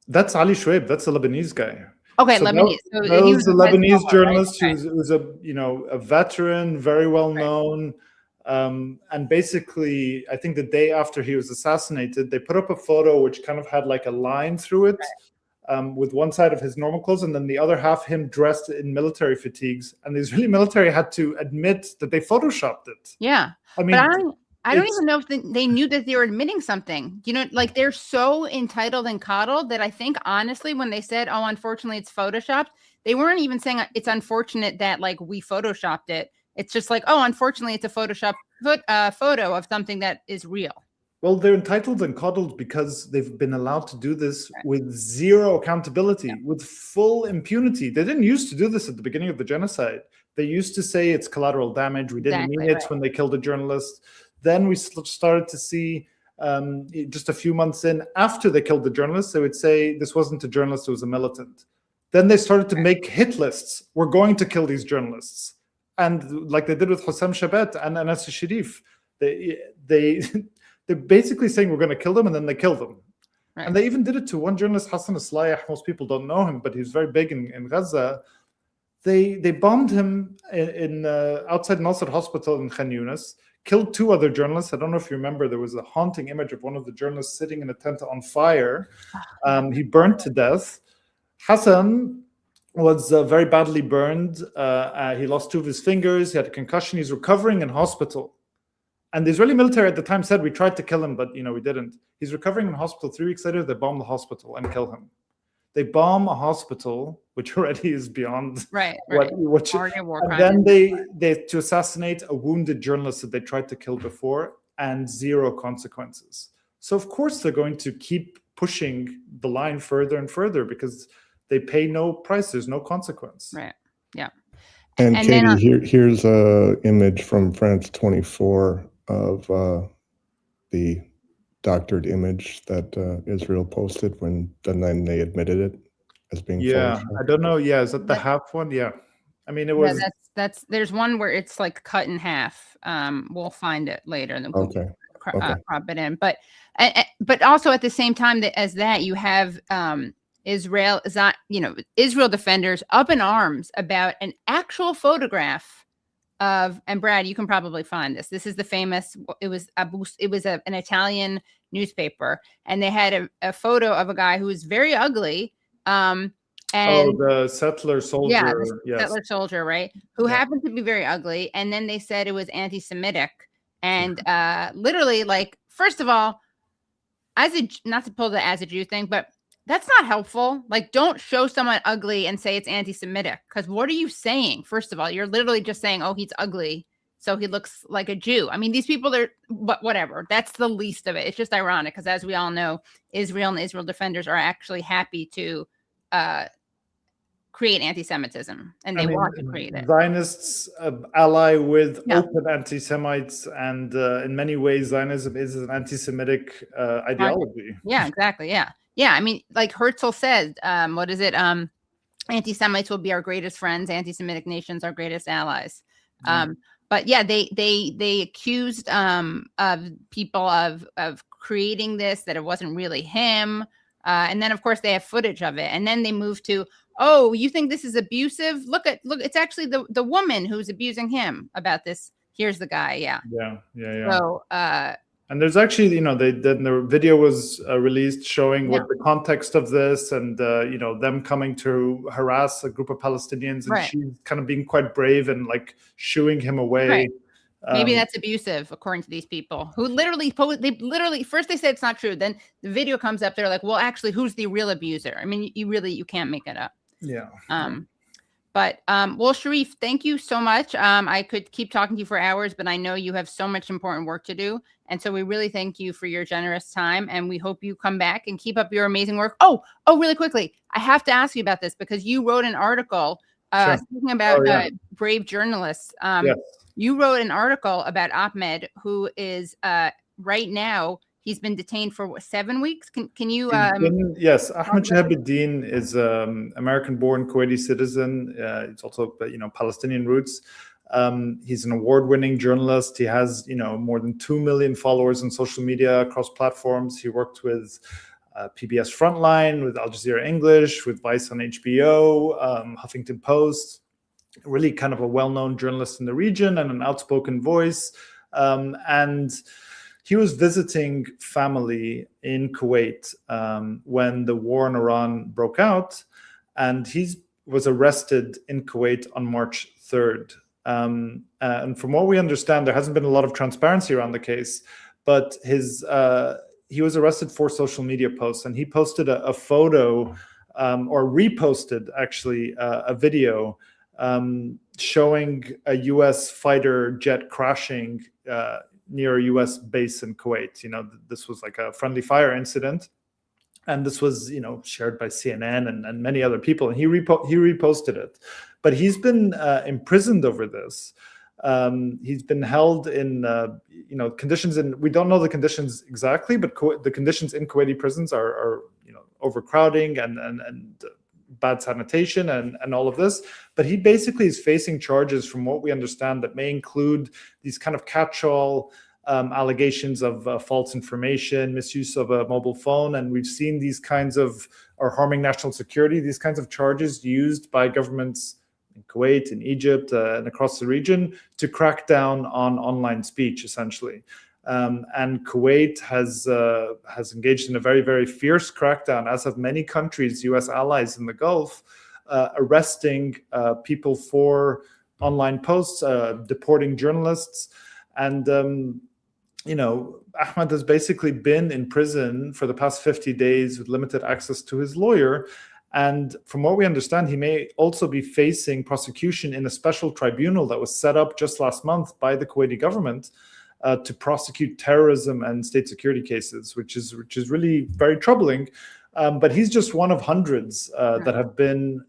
That's Ali Shuaib. That's a Lebanese guy. Okay, so Lebanese. That was a Lebanese journalist who was a veteran, very well known, and basically, I think the day after he was assassinated, they put up a photo which kind of had like a line through it, with one side of his normal clothes, and then the other half him dressed in military fatigues. And the Israeli military had to admit that they photoshopped it. Yeah, I mean, but I don't even know if they knew that they were admitting something. They're so entitled and coddled that I think, honestly, when they said, "Oh, unfortunately, it's photoshopped," they weren't even saying it's unfortunate that we photoshopped it. It's just like, "Oh, unfortunately, it's a photoshopped photo of something that is real." Well, they're entitled and coddled because they've been allowed to do this with zero accountability, with full impunity. They didn't used to do this at the beginning of the genocide. They used to say it's collateral damage. We didn't mean it when they killed a journalist. Then we started to see, just a few months in, after they killed the journalist, they would say this wasn't a journalist, it was a militant. Then they started to make hit lists. We're going to kill these journalists. And like they did with Hossam Shabet and Anas al-Sharif, they're basically saying we're going to kill them, and then they kill them. Right. And they even did it to one journalist, Hassan Aslayah. Most people don't know him, but he's very big in Gaza. They bombed him in outside Nasser Hospital in Khan Yunis, killed 2 other journalists. I don't know if you remember, there was a haunting image of one of the journalists sitting in a tent on fire. He burned to death. Hassan was very badly burned. He lost 2 of his fingers. He had a concussion. He's recovering in hospital. And the Israeli military at the time said, we tried to kill him, but we didn't. He's recovering in hospital. 3 weeks later, they bomb the hospital and kill him. They bomb a hospital, which already is beyond and then they to assassinate a wounded journalist that they tried to kill before, and 0 consequences. So of course they're going to keep pushing the line further and further because they pay no price. There's no consequence. Right. Yeah. And And Katie, then here's a image from France 24 of the doctored image that Israel posted then they admitted it as being Photoshopped. I don't know. Yeah, is that the half one? Yeah. I mean, it was. that's there's one where it's like cut in half. We'll find it later and we'll crop it in. But also at the same time as that, you have Israel defenders up in arms about an actual photograph of, and Brad, you can probably find this. This is the famous. It was an Italian newspaper, and they had a photo of a guy who was very ugly. And the settler soldier. Yeah, the settler soldier, right? Who happened to be very ugly. And then they said it was anti-Semitic. And literally, like, first of all, not to pull the as a Jew thing, but that's not helpful. Like, don't show someone ugly and say it's anti-Semitic. Because what are you saying? First of all, you're literally just saying, oh, he's ugly, so he looks like a Jew. I mean, these people are, but whatever. That's the least of it. It's just ironic because, as we all know, Israel and the Israel defenders are actually happy to create anti-Semitism, and they want to create it. Zionists ally with open anti-Semites, and in many ways, Zionism is an anti-Semitic ideology. Yeah, exactly. Yeah. I mean, like Herzl said, what is it? Anti-Semites will be our greatest friends. Anti-Semitic nations our greatest allies. But yeah, they accused of people of creating this, that it wasn't really him. And then of course they have footage of it. And then they move to, oh, you think this is abusive? Look, it's actually the woman who's abusing him about this. Here's the guy. Yeah. So, and there's actually, the video was released showing what the context of this, and them coming to harass a group of Palestinians, and she's kind of being quite brave and like shooing him away. Right. Maybe that's abusive, according to these people who literally first they say it's not true, then the video comes up, they're like, well, actually, who's the real abuser? I mean, you can't make it up. Yeah. Well, Sharif, thank you so much. I could keep talking to you for hours, but I know you have so much important work to do. And so we really thank you for your generous time, and we hope you come back and keep up your amazing work. Oh, really quickly, I have to ask you about this because you wrote an article speaking about brave journalists. Yes. You wrote an article about Ahmed, who is right now, he's been detained for 7 weeks. Can you? Yes, Ahmed Shihab-Eldin is American-born Kuwaiti citizen. It's also Palestinian roots. He's an award-winning journalist. He has more than 2 million followers on social media across platforms. He worked with PBS Frontline, with Al Jazeera English, with Vice on HBO, Huffington Post. Really kind of a well-known journalist in the region and an outspoken voice. And he was visiting family in Kuwait when the war in Iran broke out, and he was arrested in Kuwait on March 3rd. And from what we understand, there hasn't been a lot of transparency around the case, but he was arrested for social media posts, and he posted a photo or reposted actually a video showing a U.S. fighter jet crashing near a U.S. base in Kuwait. This was like a friendly fire incident, and this was shared by CNN and many other people. And he reposted it, but he's been imprisoned over this. He's been held in conditions, and we don't know the conditions exactly, but the conditions in Kuwaiti prisons are overcrowding and bad sanitation and all of this. But he basically is facing charges, from what we understand, that may include these kind of catch-all allegations of false information, misuse of a mobile phone. And we've seen these kinds of, or harming national security, these kinds of charges used by governments in Kuwait, in Egypt, and across the region to crack down on online speech, essentially. And Kuwait has engaged in a very, very fierce crackdown, as have many countries, U.S. allies in the Gulf, arresting people for online posts, deporting journalists. And, Ahmed has basically been in prison for the past 50 days with limited access to his lawyer. And from what we understand, he may also be facing prosecution in a special tribunal that was set up just last month by the Kuwaiti government to prosecute terrorism and state security cases, which is really very troubling. But he's just one of hundreds that have been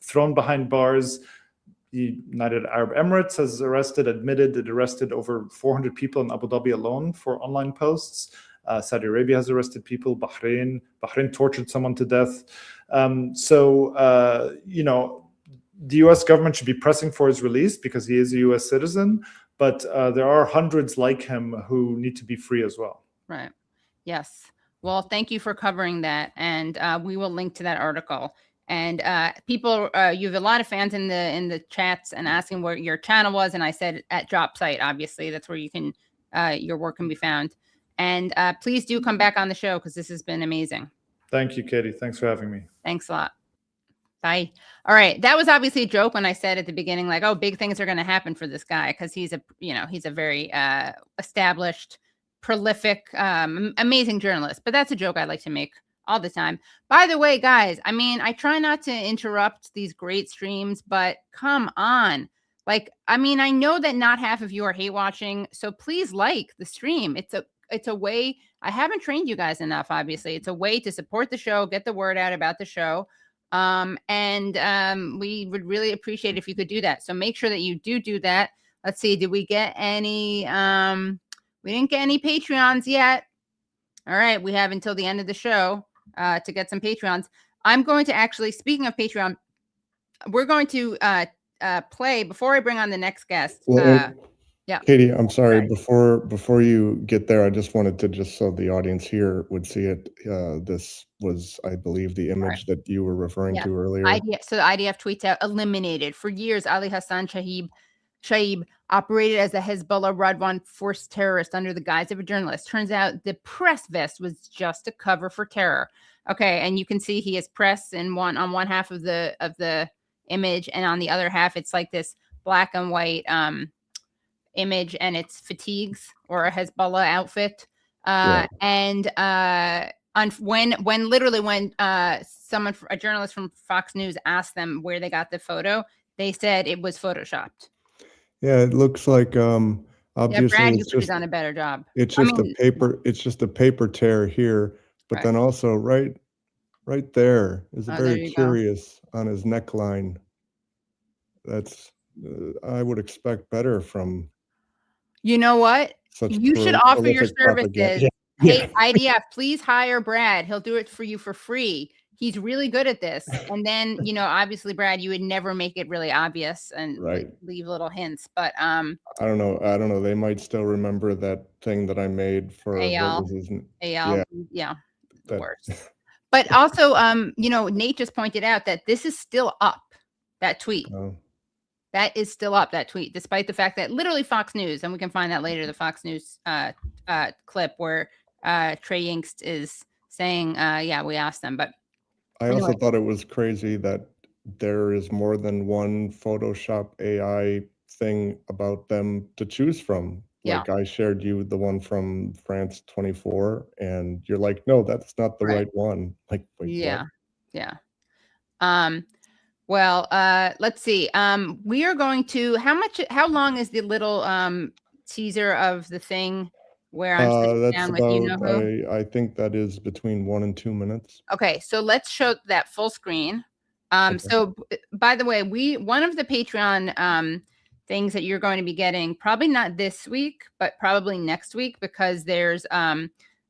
thrown behind bars. The United Arab Emirates has admitted it arrested over 400 people in Abu Dhabi alone for online posts. Saudi Arabia has arrested people. Bahrain tortured someone to death. The U.S. government should be pressing for his release because he is a U.S. citizen. But there are hundreds like him who need to be free as well. Right. Yes. Well, thank you for covering that, and we will link to that article. And people, you have a lot of fans in the chats and asking where your channel was, and I said at Drop Site. Obviously, that's where you can your work can be found. And please do come back on the show because this has been amazing. Thank you, Katie. Thanks for having me. Thanks a lot. Bye. All right, that was obviously a joke when I said at the beginning, like, oh, big things are going to happen for this guy because he's a very established, prolific, amazing journalist. But that's a joke I like to make all the time. By the way, guys, I mean, I try not to interrupt these great streams, but come on. Like, I mean, I know that not half of you are hate watching, so please like the stream. It's a way. I haven't trained you guys enough, obviously. It's a way to support the show, get the word out about the show. We would really appreciate if you could do that. So make sure that you do that. Let's see. Did we get any? We didn't get any Patreons yet. All right. We have until the end of the show to get some Patreons. I'm going to actually, speaking of Patreon, we're going to play before I bring on the next guest. Yeah. Katie, I'm sorry. Before you get there, I just wanted to, just so the audience here would see it. This was, I believe, the image that you were referring to earlier. So the IDF tweets out, eliminated. For years, Ali Hassan Shihab operated as a Hezbollah Radwan force terrorist under the guise of a journalist. Turns out the press vest was just a cover for terror. Okay, and you can see he has press on one half of the image, and on the other half, it's like this black and white image, and it's fatigues or a Hezbollah outfit. And when someone, a journalist from Fox News, asked them where they got the photo, they said it was photoshopped. Yeah, it looks like obviously Brad, you it's could have just done a better job. It's just a paper. It's just a paper tear here, but then also right there is very curious on his neckline. That's I would expect better from. You know what? You should offer your services. Hey, IDF, please hire Brad. He'll do it for you for free. He's really good at this. And then, obviously, Brad, you would never make it really obvious and leave little hints. But I don't know. They might still remember that thing that I made for AL. Yeah, the worst. But also, Nate just pointed out that this is still up. That tweet. That is still up, that tweet, despite the fact that literally Fox News, and we can find that later, the Fox News clip where Trey Yingst is saying, we asked them. But I also thought it was crazy that there is more than one Photoshop AI thing about them to choose from. Like I shared you the one from France 24, and you're like, no, that's not the right one. Like, wait, what? Well, let's see. We are going to, how long is the little teaser of the thing where I'm sitting down with who? I think that is between 1 and 2 minutes. Okay, so let's show that full screen. So by the way, one of the Patreon things that you're going to be getting, probably not this week, but probably next week, because there are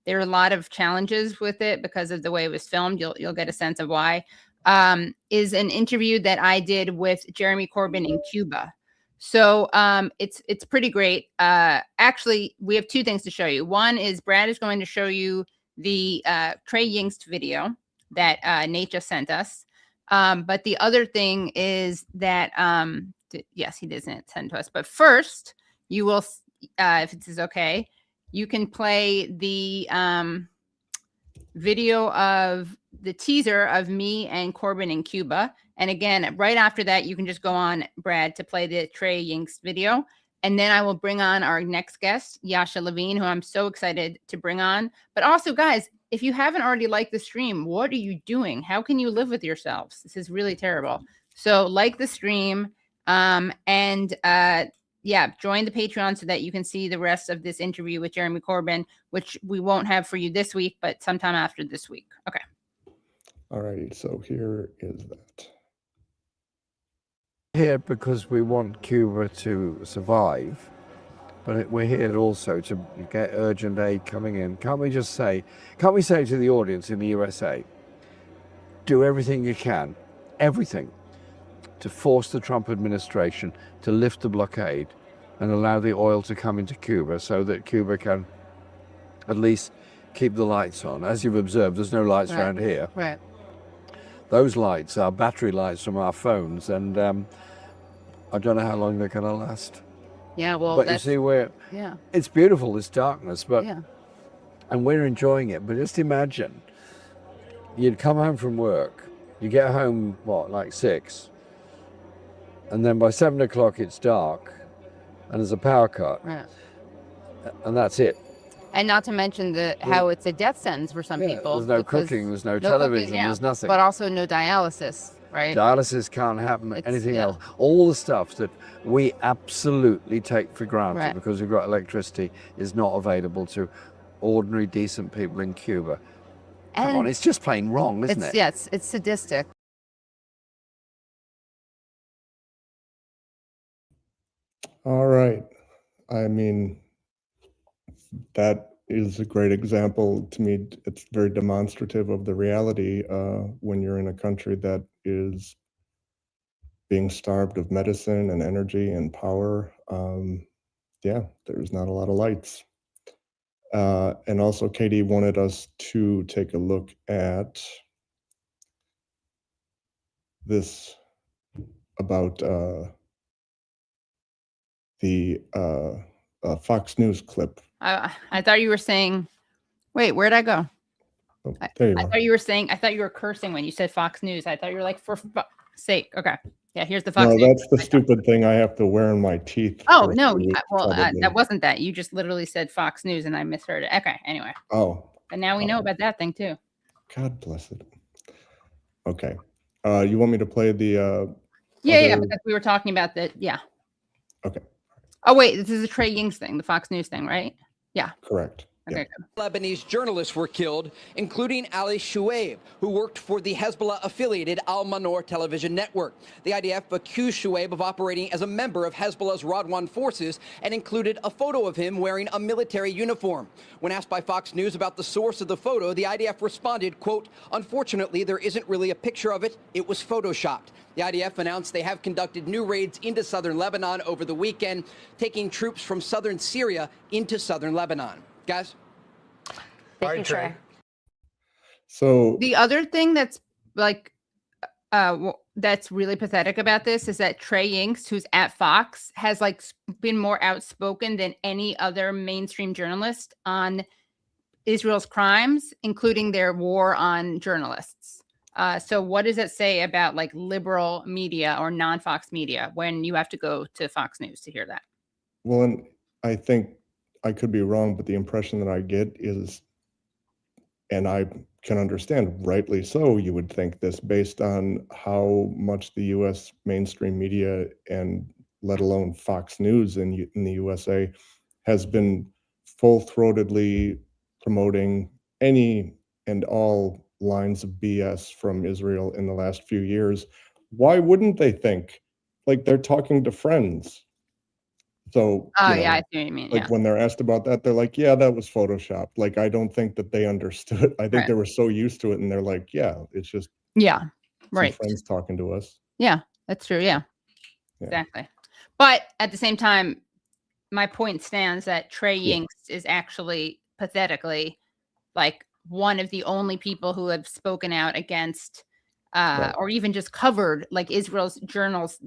a lot of challenges with it because of the way it was filmed. You'll get a sense of why. Is an interview that I did with Jeremy Corbyn in Cuba. So it's pretty great. Actually, we have two things to show you. One is Brad is going to show you the Trey Yingst video that Nate just sent us. But the other thing is that, yes, he doesn't send to us. But first, you will, if it is okay, you can play the video of the teaser of me and Corbyn in Cuba. And again, right after that, you can just go on, Brad, to play the Trey Yingst video. And then I will bring on our next guest, Yasha Levine, who I'm so excited to bring on. But also, guys, if you haven't already liked the stream, what are you doing? How can you live with yourselves? This is really terrible. So like the stream. join the Patreon so that you can see the rest of this interview with Jeremy Corbyn, which we won't have for you this week, but sometime after this week. Okay. All right, so here is that. Here because we want Cuba to survive, but we're here also to get urgent aid coming in. Can't we say to the audience in the USA, do everything you can, everything, to force the Trump administration to lift the blockade and allow the oil to come into Cuba so that Cuba can at least keep the lights on. As you've observed, there's no lights around here. Right. Those lights are battery lights from our phones, and I don't know how long they're going to last. Yeah, well, but you see, it's beautiful, this darkness, but and we're enjoying it. But just imagine, you'd come home from work, you get home, like 6, and then by 7 o'clock it's dark, and there's a power cut, and that's it. And not to mention how it's a death sentence for some people. There's no cooking, there's no television, there's nothing. But also no dialysis, right? Dialysis can't happen, anything else. All the stuff that we absolutely take for granted because we've got electricity is not available to ordinary, decent people in Cuba. Come on, it's just plain wrong, isn't it? Yes, it's sadistic. All right. I mean, that is a great example to me. It's very demonstrative of the reality when you're in a country that is being starved of medicine and energy and power. There's not a lot of lights. And also, Katie wanted us to take a look at this about the Fox News clip. I thought you were saying, wait, where'd I go? Oh, there you are. I thought you were cursing when you said Fox News. I thought you were like, for fuck's sake. Okay. Yeah, here's the Fox News. No, that's the stupid thing I have to wear in my teeth. Oh, no. That wasn't that. You just literally said Fox News and I misheard it. Okay, anyway. Oh. But now we know about that thing too. God bless it. Okay. You want me to play the... because we were talking about that. Yeah. Okay. Oh, wait, this is a Trey Ying's thing, the Fox News thing, right? Yeah. Correct. Okay. Yeah. Lebanese journalists were killed, including Ali Shuaib, who worked for the Hezbollah-affiliated Al-Manor television network. The IDF accused Shuaib of operating as a member of Hezbollah's Radwan forces and included a photo of him wearing a military uniform. When asked by Fox News about the source of the photo, the IDF responded, quote, "Unfortunately, there isn't really a picture of it. It was photoshopped." The IDF announced they have conducted new raids into southern Lebanon over the weekend, taking troops from southern Syria into southern Lebanon. Guys? Thank you, Trey. So the other thing that's like, that's really pathetic about this is that Trey Ying's, who's at Fox, has like been more outspoken than any other mainstream journalist on Israel's crimes, including their war on journalists. So what does it say about like liberal media or non-Fox media when you have to go to Fox News to hear that? Well, and I think I could be wrong, but the impression that I get is, and I can understand, rightly so, you would think this based on how much the U.S. mainstream media and let alone Fox News in the USA has been full-throatedly promoting any and all lines of BS from Israel in the last few years. Why wouldn't they think like they're talking to friends? So, I see what you mean. Like when they're asked about that, they're like, yeah, that was Photoshopped. Like, I don't think that they understood. I think they were so used to it and they're like, yeah, it's just right. friends talking to us. Yeah, that's true. Yeah, exactly. But at the same time, my point stands that Trey Ying's is actually pathetically like one of the only people who have spoken out against or even just covered like Israel's journalist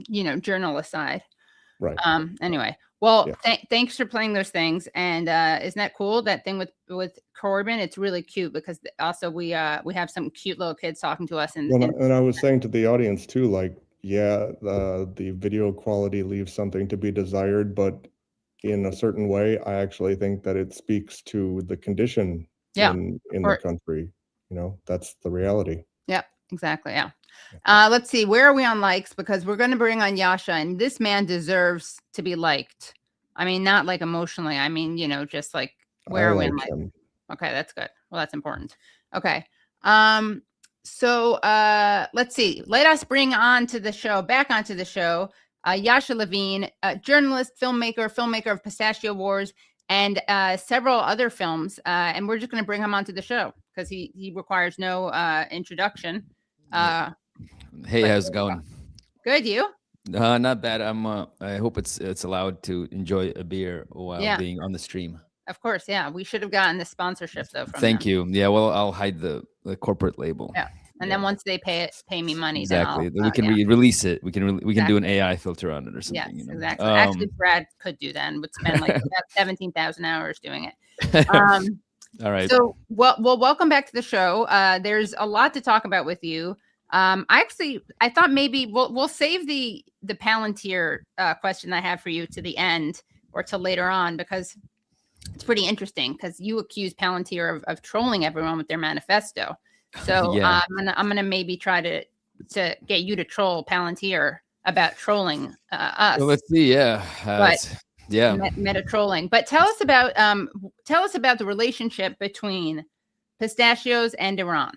Right. Anyway, well, thanks for playing those things. And isn't that cool? That thing with Corbyn, it's really cute because also we have some cute little kids talking to us. And I was saying to the audience too, like, the video quality leaves something to be desired, but in a certain way, I actually think that it speaks to the condition in the country. That's the reality. Yeah, exactly. Yeah. Let's see. Where are we on likes? Because we're going to bring on Yasha, and this man deserves to be liked. I mean, not like emotionally. I mean, just like where are we on likes? Okay, that's good. Well, that's important. Okay. So let's see. Let us bring back onto the show, Yasha Levine, journalist, filmmaker of Pistachio Wars, and several other films. And we're just going to bring him onto the show because he requires no introduction. Hey, how's it going? Good, you? Not bad. I hope it's allowed to enjoy a beer while being on the stream. Of course, yeah. We should have gotten the sponsorship though. Thank you. Yeah, well, I'll hide the corporate label. Yeah, and then once they pay me money, exactly, then we can release it. We can do an AI filter on it or something. Yes, exactly. Actually, Brad could do that and would spend like about 17,000 hours doing it. All right. So, well, welcome back to the show. There's a lot to talk about with you. I thought maybe we'll save the Palantir question I have for you to the end or till later on because it's pretty interesting because you accuse Palantir of trolling everyone with their manifesto. So I'm gonna maybe try to get you to troll Palantir about trolling us. Well, let's see. Meta trolling. But tell us about the relationship between Pistachios and Iran.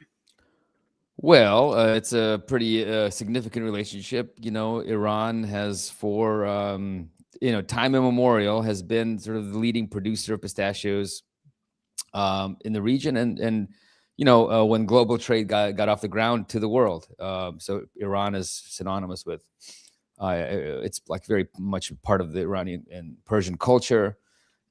Well, it's a pretty significant relationship. Iran has for time immemorial has been sort of the leading producer of pistachios in the region, and when global trade got off the ground to the world. So Iran is synonymous with it's like very much part of the Iranian and Persian culture.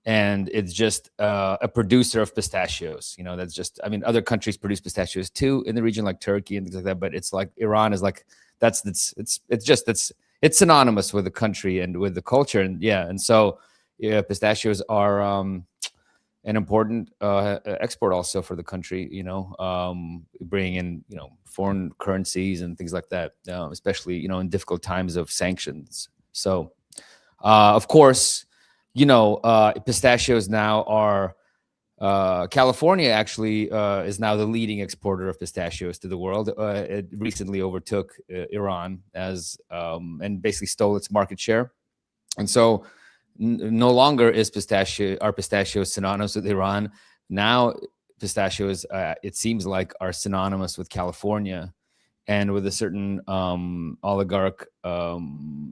And it's just a producer of pistachios. That's just, other countries produce pistachios too in the region, like Turkey and things like that. But it's like Iran is like, it's synonymous with the country and with the culture. And so pistachios are an important export also for the country, bringing in, foreign currencies and things like that, especially, in difficult times of sanctions. So, of course, pistachios now are California actually is now the leading exporter of pistachios to the world. It recently overtook Iran as and basically stole its market share. And so no longer is pistachios synonymous with Iran. Now pistachios, it seems like, are synonymous with California and with a certain oligarch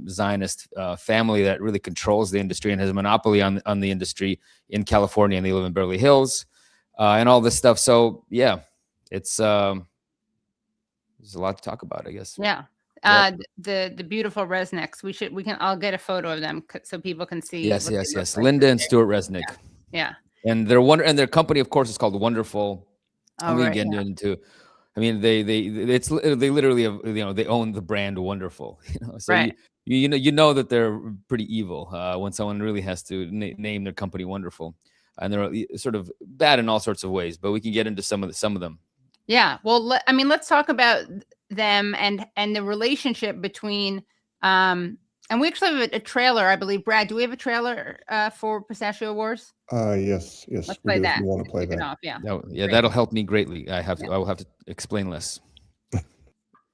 Zionist family that really controls the industry and has a monopoly on the industry in California, and they live in Beverly Hills and all this stuff. So yeah, it's there's a lot to talk about, I guess. Yeah. The beautiful Resnicks. I'll get a photo of them so people can see. Yes. Linda and Stuart Resnick. Yeah. And their company, of course, is called Wonderful. I'm going to get into. They literally have, they own the brand Wonderful. So right. you know that they're pretty evil when someone really has to name their company Wonderful, and they're sort of bad in all sorts of ways. But we can get into some of them. Yeah. Well, let's talk about them and the relationship between. And we actually have a trailer, I believe. Brad, do we have a trailer for Pistachio Wars? Yes. Let's play that. You want to play that? Off, yeah. That'll help me greatly. I will have to explain less.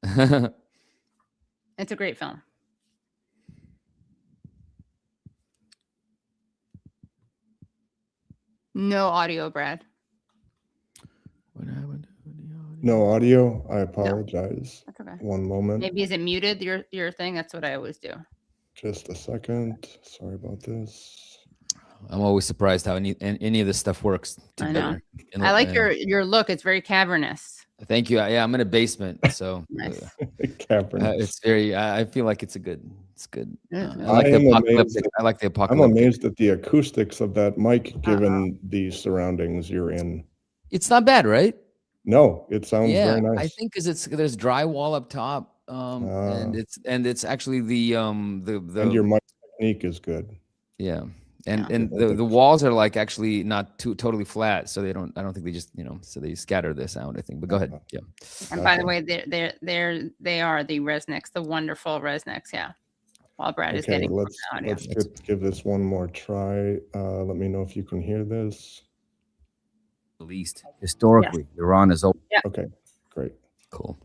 It's a great film. No audio, Brad. What happened? No audio. I apologize. That's okay. One moment. Maybe is it muted, your thing? That's what I always do. Just a second. Sorry about this. I'm always surprised how any of this stuff works together. I know. I like your look. It's very cavernous. Thank you. Yeah, I'm in a basement, so nice. Cavernous. It's very. I feel like it's good. Yeah. I like the apocalyptic. I'm amazed at the acoustics of that mic, given the surroundings you're in. It's not bad, right? No, it sounds very nice. I think because there's drywall up top, and it's actually the and your mic technique is good. Yeah, and the walls are like actually not totally flat, so I don't think they just so they scatter the sound, I think. But go ahead. Yeah. And by the way, they are the Resnicks, the Wonderful Resnicks. Yeah. While Brad is getting let's give this one more try. Let me know if you can hear this. At least historically, Iran is open. Yeah. Okay, great. Cool.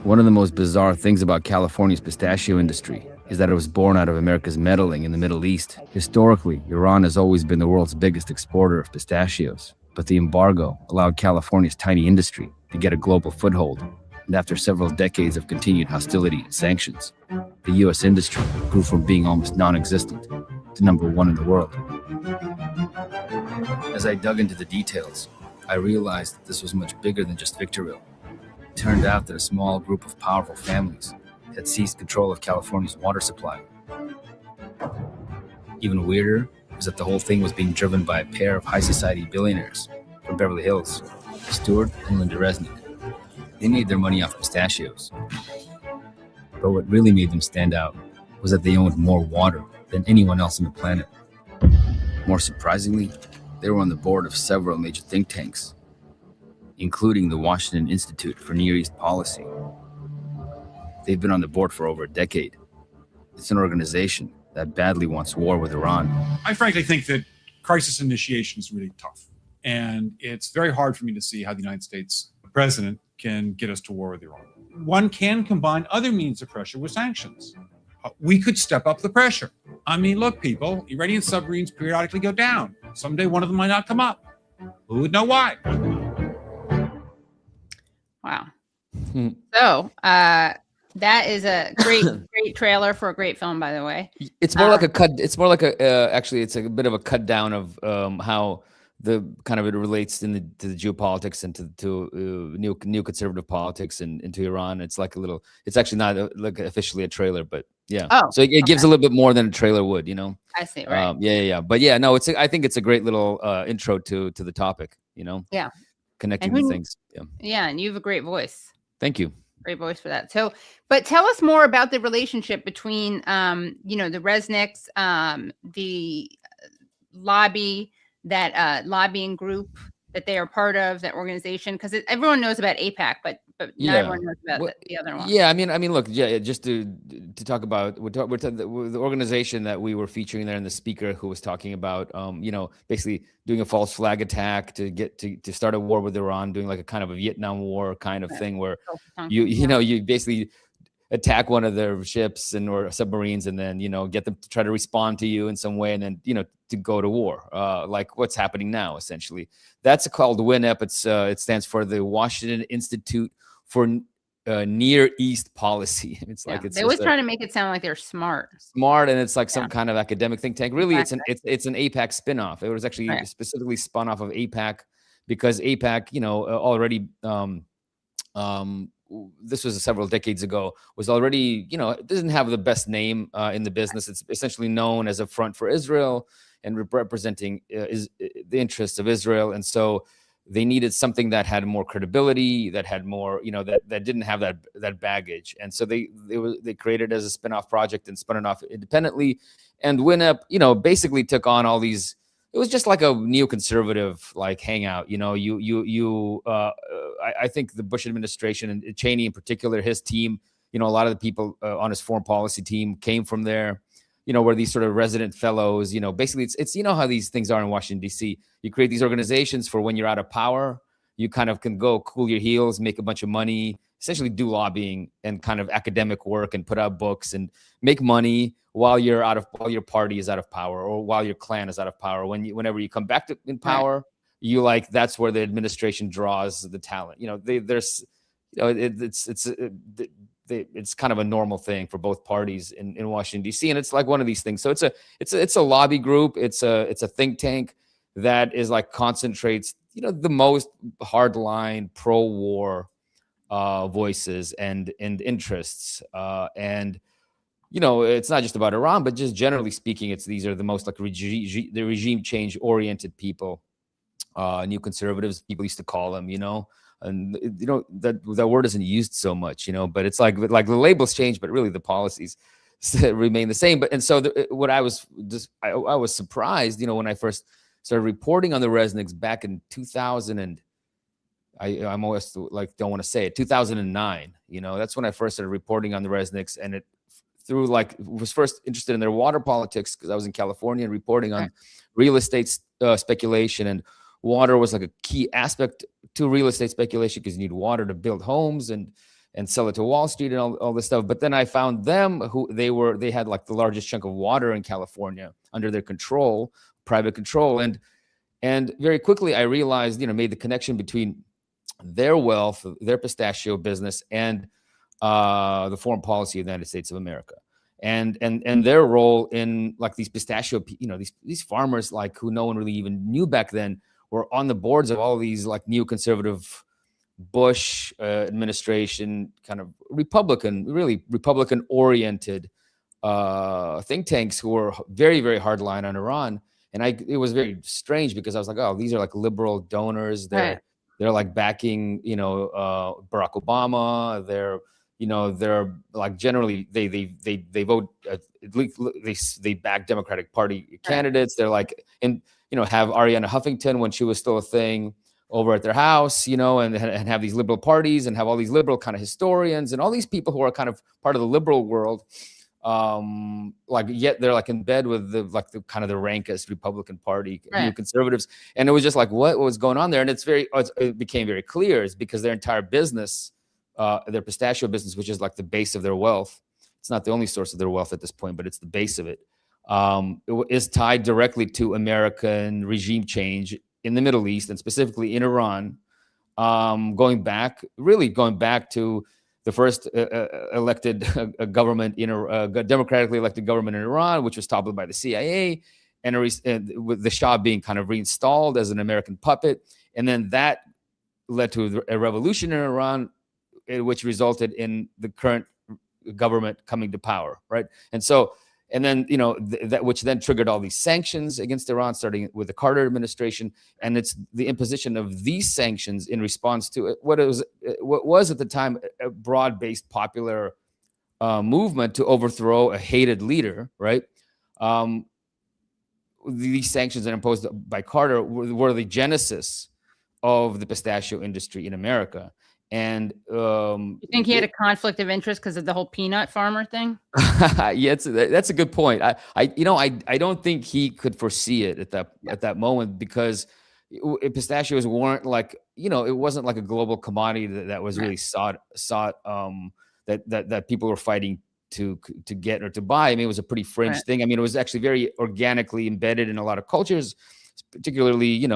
One of the most bizarre things about California's pistachio industry is that it was born out of America's meddling in the Middle East. Historically, Iran has always been the world's biggest exporter of pistachios, but the embargo allowed California's tiny industry to get a global foothold. And after several decades of continued hostility and sanctions, the U.S. industry grew from being almost non-existent to #1 in the world. As I dug into the details, I realized that this was much bigger than just Victorville. It turned out that a small group of powerful families had seized control of California's water supply. Even weirder was that the whole thing was being driven by a pair of high society billionaires from Beverly Hills, Stuart and Linda Resnick. They made their money off pistachios. But what really made them stand out was that they owned more water than anyone else on the planet. More surprisingly, they were on the board of several major think tanks, including the Washington Institute for Near East Policy. They've been on the board for over a decade. It's an organization that badly wants war with Iran. I frankly think that crisis initiation is really tough. And it's very hard for me to see how the United States president can get us to war with Iran. One can combine other means of pressure with sanctions. We could step up the pressure. I mean, look, people, Iranian submarines periodically go down. Someday one of them might not come up. Who would know why? Wow. So, that is a great trailer for a great film, by the way. It's more like a cut. It's more like actually, it's a bit of a cut down of how the kind of it relates to the geopolitics and to neoconservative politics and into Iran. It's like a little. It's actually not like officially a trailer, but yeah. Oh, so it gives a little bit more than a trailer would, you know. I see. Right. Yeah. But yeah, no. I think it's a great little intro to the topic. You know. Yeah. Connecting with things. Yeah. Yeah, and you have a great voice. Thank you. Great voice for that. So, but tell us more about the relationship between, the Resnicks, the lobbying group that they are part of, that organization, because everyone knows about AIPAC, but not everyone knows about the other one. Yeah, I mean, look, yeah, just to talk about, the organization that we were featuring there, and the speaker who was talking about, basically doing a false flag attack to start a war with Iran, doing like a kind of a Vietnam War kind of thing, where you basically attack one of their ships or submarines, and then get them to try to respond to you in some way, and then to go to war, like what's happening now. Essentially, that's called WINEP. It stands for the Washington Institute for Near East Policy. It's like they always try to make it sound like they're smart, and it's like some kind of academic think tank. Really, exactly. it's an AIPAC spinoff. It was actually specifically spun off of AIPAC because AIPAC, already. This was several decades ago, was already, it doesn't have the best name in the business. It's essentially known as a front for Israel and representing the interests of Israel. And so they needed something that had more credibility, that had more, that didn't have that baggage. And so they created it as a spinoff project and spun it off independently. And WINEP, basically took on all these. It was just like a neoconservative hangout, I think the Bush administration and Cheney in particular, his team, a lot of the people on his foreign policy team came from there, where these sort of resident fellows, basically it's how these things are in Washington, D.C. You create these organizations for when you're out of power, you kind of can go cool your heels, make a bunch of money, essentially do lobbying and kind of academic work and put out books and make money while your party is out of power, or while your clan is out of power. Whenever you come back in power, that's where the administration draws the talent. It's kind of a normal thing for both parties in Washington, D.C. And it's like one of these things. So it's a lobby group. It's a think tank that is concentrates, the most hardline pro-war voices and interests. It's not just about Iran, but just generally speaking, these are the most the regime change oriented people, new conservatives, people used to call them, and that word isn't used so much, but it's like the labels change, but really the policies remain the same. I was surprised, when I first started reporting on the Resnicks back in 2000 and I'm always don't want to say it, 2009, that's when I first started reporting on the Resnicks, and it was first interested in their water politics because I was in California and reporting on real estate speculation, and water was like a key aspect to real estate speculation because you need water to build homes and and sell it to Wall Street and all this stuff. But then I found them they had like the largest chunk of water in California under their control, private control. And very quickly I realized, made the connection between their wealth, their pistachio business, and the foreign policy of the United States of America. And their role in like these pistachio, these farmers like who no one really even knew back then were on the boards of all these like neoconservative Bush administration kind of Republican oriented think tanks who were very, very hardline on Iran. And it was very strange because I was like, oh, these are like liberal donors. They're like backing, Barack Obama. They're like generally they vote, they back Democratic Party candidates. They're like, and have Ariana Huffington when she was still a thing over at their house, and have these liberal parties and have all these liberal kind of historians and all these people who are kind of part of the liberal world. Like yet they're like in bed with the kind of the rankest Republican Party, new conservatives. And it was just like, what was going on there? And it became very clear is because their entire business, their pistachio business, which is like the base of their wealth. It's not the only source of their wealth at this point, but it's the base of it. It is tied directly to American regime change in the Middle East and specifically in Iran, going back to the first elected government democratically elected government in Iran, which was toppled by the CIA, and with the Shah being kind of reinstalled as an American puppet. And then that led to a revolution in Iran, which resulted in the current government coming to power, right? And then, that which then triggered all these sanctions against Iran, starting with the Carter administration. And it's the imposition of these sanctions in response to what was at the time a broad-based popular movement to overthrow a hated leader, right? These sanctions that are imposed by Carter were the genesis of the pistachio industry in America. And you think he had a conflict of interest because of the whole peanut farmer thing? Yeah, that's a good point. I don't think he could foresee it at that moment because pistachios weren't like, it wasn't like a global commodity that was really sought that people were fighting to get or to buy. I mean, it was a pretty fringe thing. I mean, it was actually very organically embedded in a lot of cultures, particularly, in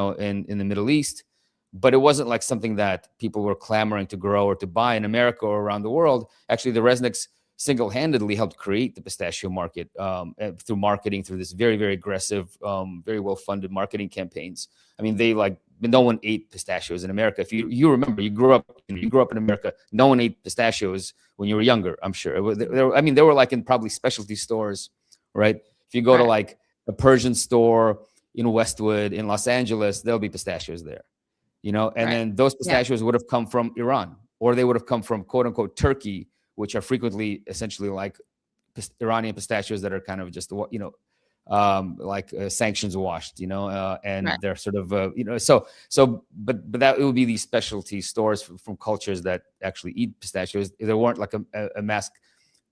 the Middle East. But it wasn't like something that people were clamoring to grow or to buy in America or around the world. Actually, the Resnicks single-handedly helped create the pistachio market through marketing, through this very, very aggressive, very well-funded marketing campaigns. I mean, no one ate pistachios in America. If you remember, you grew up in America, no one ate pistachios when you were younger, I'm sure. They were like in probably specialty stores, right? If you go to like a Persian store in Westwood in Los Angeles, there'll be pistachios there. And then those pistachios would have come from Iran, or they would have come from quote unquote Turkey, which are frequently essentially like Iranian pistachios that are kind of just, like sanctions washed, and they're sort of, but that it would be these specialty stores from cultures that actually eat pistachios. They weren't like a mass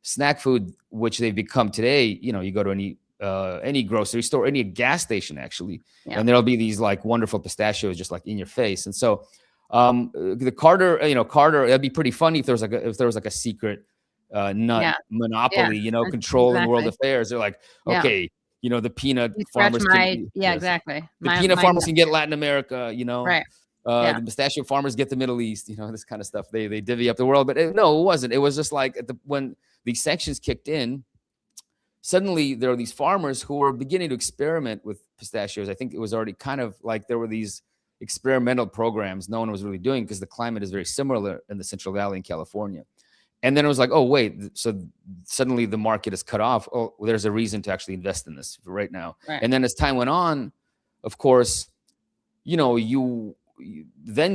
snack food, which they've become today. You go to any grocery store, any gas station actually, and there'll be these like wonderful pistachios just like in your face. And so the Carter, it'd be pretty funny if there was like a secret nut monopoly, controlling world affairs. They're like, okay, the peanut farmers exactly. The peanut farmers can get Latin America, the pistachio farmers get the Middle East, this kind of stuff. They divvy up the world. But no, it wasn't. It was just like when these sanctions kicked in, suddenly there are these farmers who were beginning to experiment with pistachios. I think it was already kind of like there were these experimental programs no one was really doing because the climate is very similar in the Central Valley in California. And then it was like, oh, wait, so suddenly the market is cut off. Oh, well, there's a reason to actually invest in this right now. And then as time went on, of course, then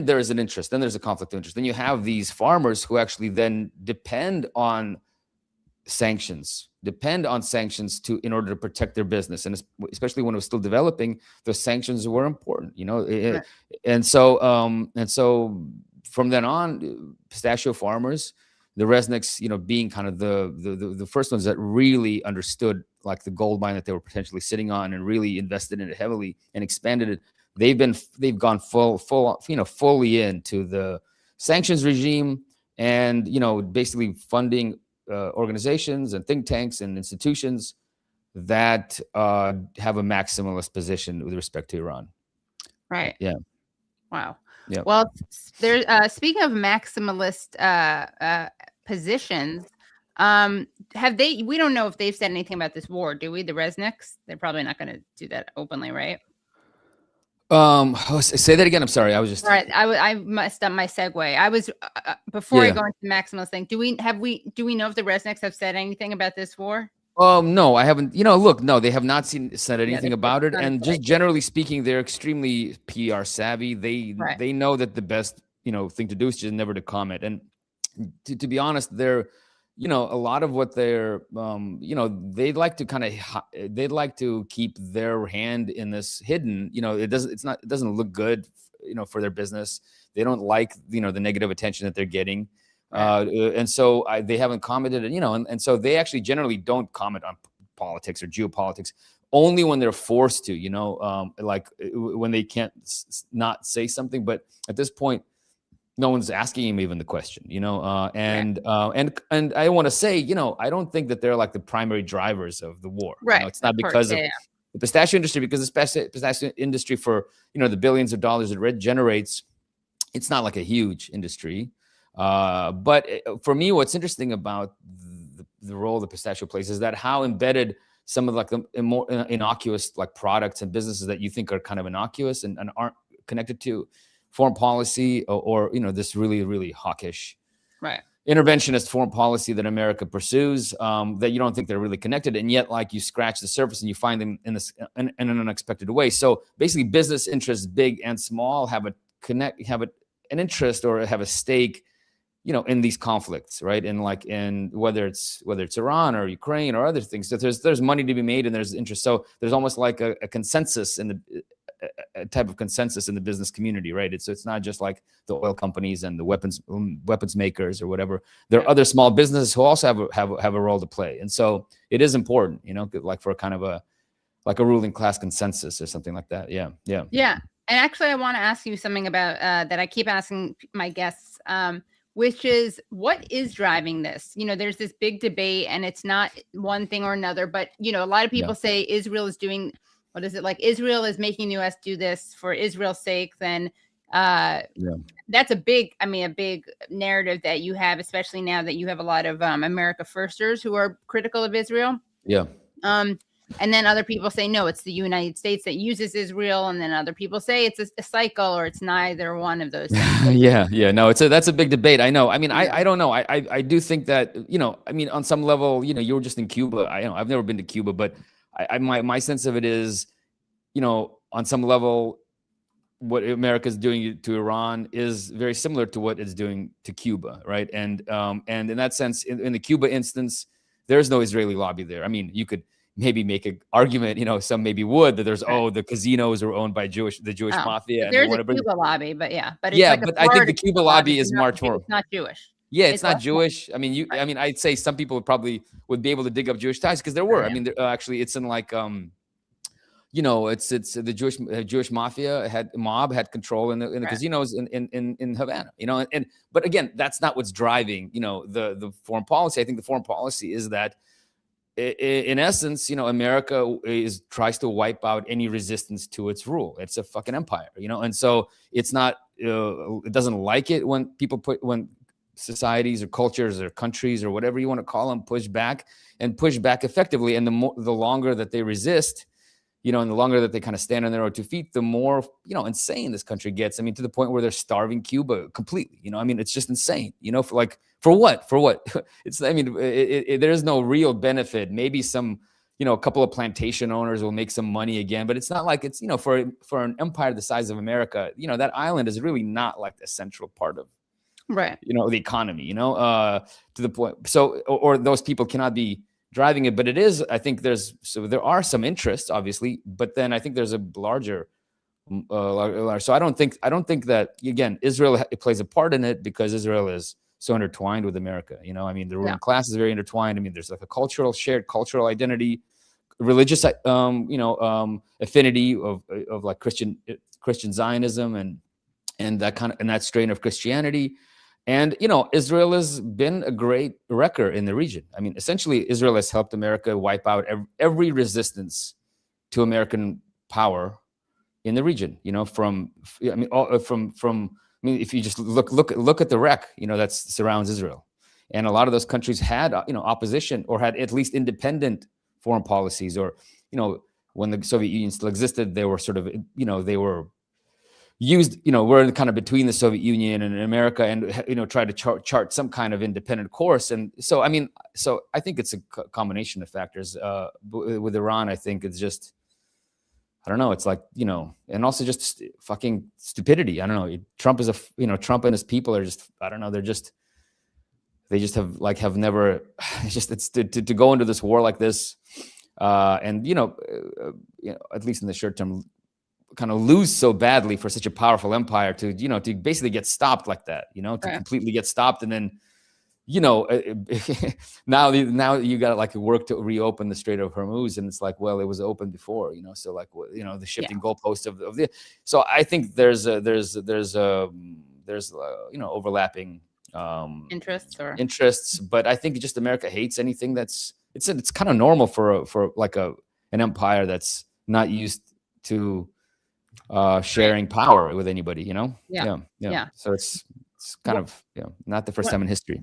there's an interest, then there's a conflict of interest. Then you have these farmers who actually then depend on sanctions in order to protect their business, and especially when it was still developing, those sanctions were important, and so from then on, pistachio farmers, the Resnicks, being kind of the first ones that really understood like the gold mine that they were potentially sitting on and really invested in it heavily and expanded it. They've gone fully into the sanctions regime. and, you know, basically funding organizations and think tanks and institutions that have a maximalist position with respect to Iran. Right. Yeah. Wow. Yeah. Well, there's speaking of maximalist positions, we don't know if they've said anything about this war, do we? The Resnicks? They're probably not going to do that openly, right? Say that again. I'm sorry. I was just. All right. I messed up my segue. I was before I go into the maximalist thing. Do we know if the Resnicks have said anything about this war? No, I haven't. You know, look, no, they have not said anything about it. And just generally speaking, they're extremely PR savvy. They know that the best, you know, thing to do is just never to comment. And to be honest, they're, you know, a lot of what they're, you know, they'd like to keep their hand in this hidden. You know, it doesn't look good, you know, for their business. They don't like, you know, the negative attention that they're getting. And so they haven't commented, you know, and so they actually generally don't comment on politics or geopolitics, only when they're forced to, you know, like when they can't not say something. But at this point, no one's asking him even the question, you know, and I want to say, you know, I don't think that they're like the primary drivers of the war. Right. You know, it's not because of the pistachio industry, because the pistachio industry, for, you know, the billions of dollars it generates, it's not like a huge industry. But for me, what's interesting about the role the pistachio plays is that how embedded some of like the more innocuous like products and businesses that you think are kind of innocuous and aren't connected to foreign policy or you know, this really, really hawkish interventionist foreign policy that America pursues, that you don't think they're really connected. And yet, like, you scratch the surface and you find them in an unexpected way. So basically, business interests, big and small, have an interest or have a stake, you know, in these conflicts, right? And like in whether it's Iran or Ukraine or other things. So there's money to be made and there's interest. So there's almost like a consensus in a type of consensus in the business community, right? It's not just like the oil companies and the weapons makers or whatever. There are other small businesses who also have a role to play, and so it is important, you know, like for kind of a ruling class consensus or something like that. Yeah. And actually, I want to ask you something about that I keep asking my guests. Which is, what is driving this? You know, there's this big debate and it's not one thing or another, but, you know, a lot of people say Israel is doing, what is it, like Israel is making the U.S. do this for Israel's sake. Then that's a big narrative that you have, especially now that you have a lot of America firsters who are critical of Israel. Yeah. And then other people say, no, it's the United States that uses Israel. And then other people say it's a cycle, or it's neither one of those things. Yeah. No, that's a big debate. I know. I mean, I don't know. I do think that, you know, I mean, on some level, you know, you were just in Cuba. I've never been to Cuba, but my sense of it is, you know, on some level, what America is doing to Iran is very similar to what it's doing to Cuba, right? And in that sense, in the Cuba instance, there's no Israeli lobby there. I mean, you could maybe make an argument, you know, some maybe would, that there's the casinos are owned by the Jewish mafia. There's a Cuba lobby, but it's but I think the Cuba lobby is much more. It's not Jewish. Yeah, it's not Jewish. I mean, I'd say some people would be able to dig up Jewish ties, because there were. I mean, actually, it's in like, you know, it's the Jewish mafia mob had control in the casinos in Havana, you know, but again, that's not what's driving, you know, the foreign policy. I think the foreign policy is that, in essence, you know, America tries to wipe out any resistance to its rule. It's a fucking empire, you know, and so it's not. It doesn't like it when when societies or cultures or countries or whatever you want to call them push back effectively. And the longer that they resist, you know, and the longer that they kind of stand on their own 2 feet, the more, you know, insane this country gets. I mean, to the point where they're starving Cuba completely. You know, I mean, it's just insane. You know, for what? It's, I mean, there's no real benefit. Maybe some, you know, a couple of plantation owners will make some money again, but it's not like it's, you know, for an empire the size of America, you know, that island is really not like the central part of, you know, the economy, you know, to the point. So, or those people cannot be driving it, but it is, I think there are some interests, obviously, but then I think there's a larger, so I don't think that, again, Israel plays a part in it because Israel is so intertwined with America. You know, I mean, the ruling class is very intertwined. I mean, there's like a shared cultural identity, religious, affinity of like Christian Zionism and that kind of, and that strain of Christianity. And, Israel has been a great wrecker in the region. I mean, essentially, Israel has helped America wipe out every resistance to American power in the region, if you just look at the wreck, that surrounds Israel. And a lot of those countries had, opposition or had at least independent foreign policies, or, when the Soviet Union still existed, they were sort of, they were used, we're kind of between the Soviet Union and America, and, try to chart some kind of independent course. And so, I think it's a combination of factors. With Iran, I think it's just, I don't know. It's like, and also just fucking stupidity. I don't know. Trump is Trump and his people are just, I don't know. They just have never, it's to go into this war like this, and, at least in the short term, kind of lose so badly for such a powerful empire to basically get stopped like that, to completely get stopped. And then, now you got to like work to reopen the Strait of Hormuz, and it's like, well, it was open before, so like, the shifting goalpost of the. So I think there's overlapping interests, but I think just America hates anything it's kind of normal for like an empire that's not used to sharing power with anybody, Yeah. So it's kind of not the first time in history.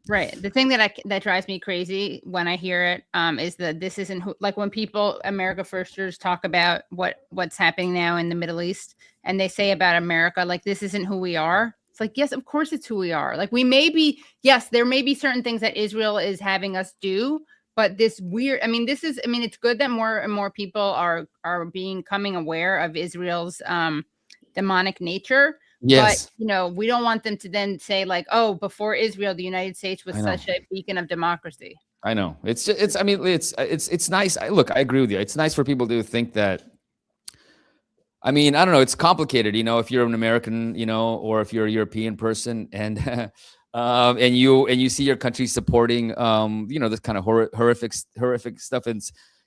Right. The thing that drives me crazy when I hear it is that this isn't like when people, America firsters, talk about what's happening now in the Middle East, and they say about America, like, this isn't who we are. It's like, yes, of course it's who we are. Like, there may be certain things that Israel is having us do, but this weird, it's good that more and more people are becoming aware of Israel's demonic nature. Yes. But, we don't want them to then say like, oh, before Israel, the United States was such a beacon of democracy. I know. It's nice. Look, I agree with you. It's nice for people to think that, I don't know. It's complicated, if you're an American, or if you're a European person, and and you see your country supporting, this kind of horrific stuff. And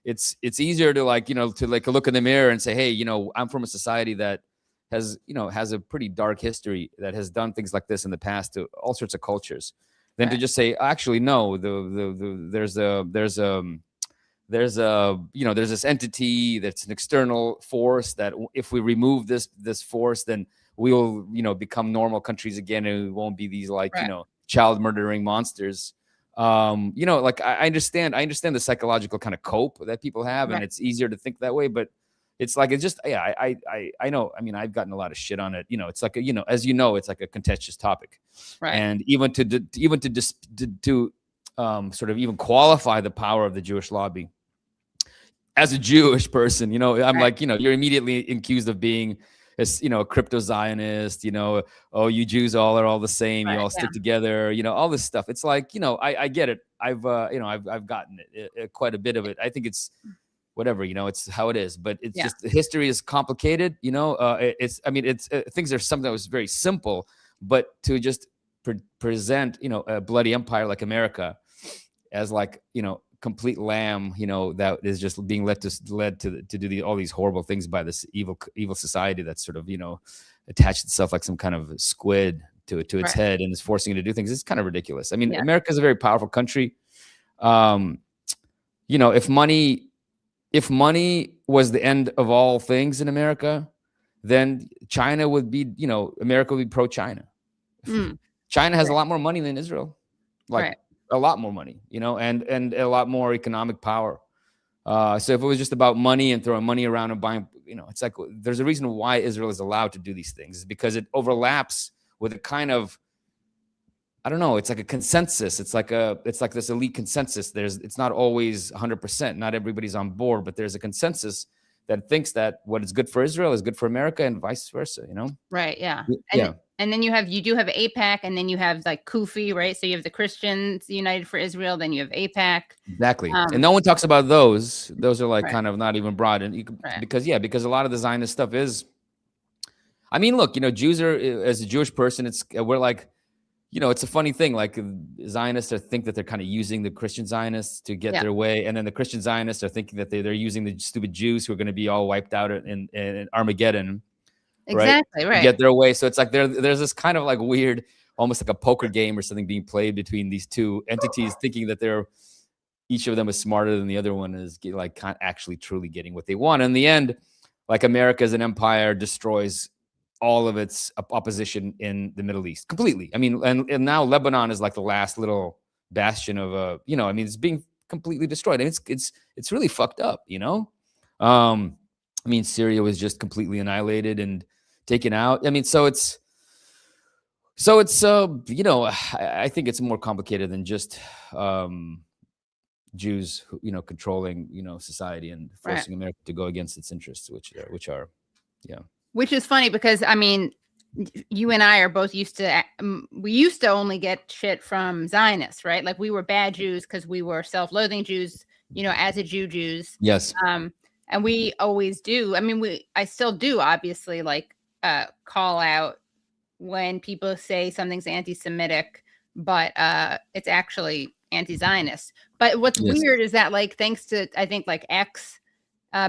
it's easier to look in the mirror and say, hey, I'm from a society that has a pretty dark history, that has done things like this in the past to all sorts of cultures, than to just say, actually, no, there's this entity that's an external force that if we remove this force, then we will, become normal countries again, and we won't be these child murdering monsters. I understand the psychological kind of cope that people have, and it's easier to think that way, but it's like, it's just, I know. I've gotten a lot of shit on it. It's like, as it's like a contentious topic, right? And even to sort of even qualify the power of the Jewish lobby as a Jewish person, I'm like, you're immediately accused of being a crypto Zionist, oh, you Jews all are all the same, you all stick together, all this stuff. It's like, I get it. I've gotten it, quite a bit of it. I think it's whatever, it's how it is, but it's just, history is complicated, things are something that was very simple, but to just present, a bloody empire like America as like, complete lamb, that is just being led to do all these horrible things by this evil society that's sort of, attached itself like some kind of squid to its head and is forcing it to do things. It's kind of ridiculous. America is a very powerful country. If money was the end of all things in America, then China would be, America would be pro-China. China has a lot more money than Israel, a lot more money, and a lot more economic power. So if it was just about money and throwing money around and buying, it's like, there's a reason why Israel is allowed to do these things, is because it overlaps with a kind of, I don't know, it's like a consensus. It's like this elite consensus. It's not always 100%. Not everybody's on board, but there's a consensus that thinks that what is good for Israel is good for America, and vice versa, Right. Yeah. And then you do have AIPAC, and then you have like Kufi, right? So you have the Christians United for Israel, then you have AIPAC. Exactly. And no one talks about those. Those are like kind of not even broad. And because a lot of the Zionist stuff is, look, Jews are, as a Jewish person, we're like, it's a funny thing. Like, Zionists think that they're kind of using the Christian Zionists to get their way, and then the Christian Zionists are thinking that they're using the stupid Jews who are going to be all wiped out in Armageddon, exactly, right? To get their way. So it's like there's this kind of like weird almost like a poker game or something being played between these two entities, thinking that each of them is smarter than the other one, is like actually truly getting what they want. In the end, like America as an empire destroys all of its opposition in the Middle East completely. I mean, and now Lebanon is like the last little bastion of it's being completely destroyed. And it's really fucked up, I mean, Syria was just completely annihilated and taken out. I mean, I think it's more complicated than just Jews, controlling, society and forcing America to go against its interests, which are. Which is funny because, I mean, you and I are both we used to only get shit from Zionists, right? Like we were bad Jews because we were self-loathing Jews, as a Jews. Yes. And we always do. I mean, I still do, obviously, like call out when people say something's anti-Semitic, but it's actually anti-Zionist. But what's weird is that, like, thanks to, I think, like X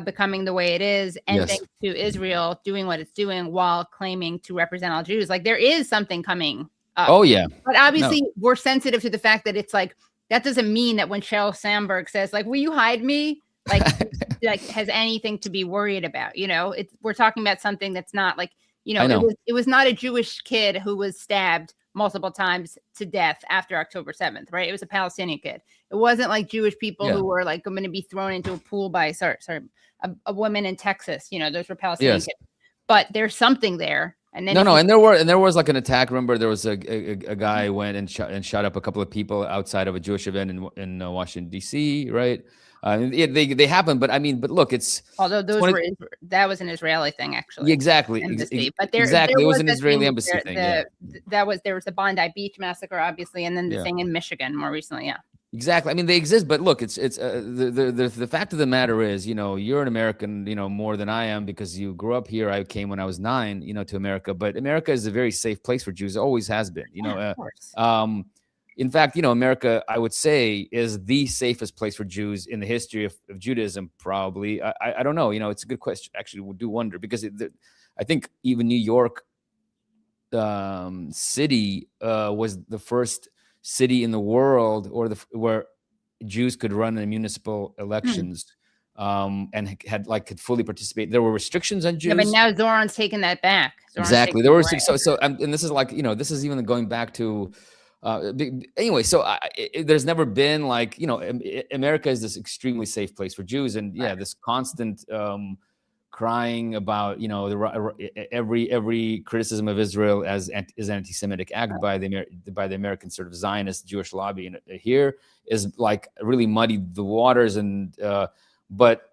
becoming the way it is, and thanks to Israel doing what it's doing while claiming to represent all Jews, like there is something coming up. Oh yeah. But obviously we're sensitive to the fact that it's like, that doesn't mean that when Sheryl Sandberg says, like, will you hide me? Like, like has anything to be worried about, we're talking about something that's not like, it was not a Jewish kid who was stabbed multiple times to death after October 7th, right? It was a Palestinian kid. It wasn't like Jewish people who were like going to be thrown into a pool by a woman in Texas. Those were Palestinian kids. But there's something there. And then and there was like an attack. Remember, there was a guy went and shot up a couple of people outside of a Jewish event in Washington D.C. Right? They happen, but look, it's although that was an Israeli thing actually. Exactly. But there was an Israeli embassy thing. There was the Bondi Beach massacre, obviously, and then the thing in Michigan more recently. Yeah. Exactly. I mean, they exist, but look, it's the fact of the matter is, you're an American, more than I am because you grew up here. I came when I was 9, to America, but America is a very safe place for Jews. It always has been, of course. In fact, America, I would say, is the safest place for Jews in the history of Judaism, probably. I don't know. It's a good question. Actually, we do wonder because I think even New York City was the first city in the world where Jews could run in municipal elections and could fully participate. There were restrictions on Jews. Yeah, but now Zoran's taken that back. Exactly. There were and this is like, this is even going back to anyway, so there's never been like, America is this extremely safe place for Jews, and this constant crying about, every criticism of Israel is anti-Semitic act by the American sort of Zionist Jewish lobby, and here is like really muddied the waters, and but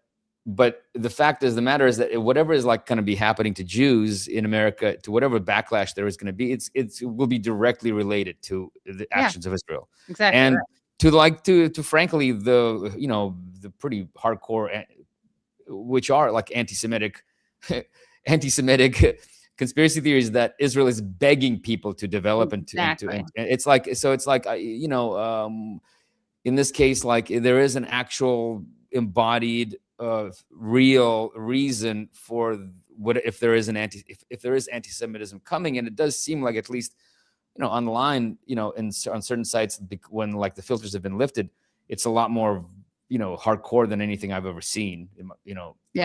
the fact is, the matter is that whatever is like going to be happening to Jews in America, to whatever backlash there is going to be, it will be directly related to the actions of Israel. Exactly. And to frankly, the pretty hardcore, which are like anti-Semitic conspiracy theories that Israel is begging people to develop and it's like, in this case, like there is an actual embodied real reason for what if there is if there is anti-Semitism coming, and it does seem like, at least online, on certain sites, when like the filters have been lifted, it's a lot more hardcore than anything I've ever seen. In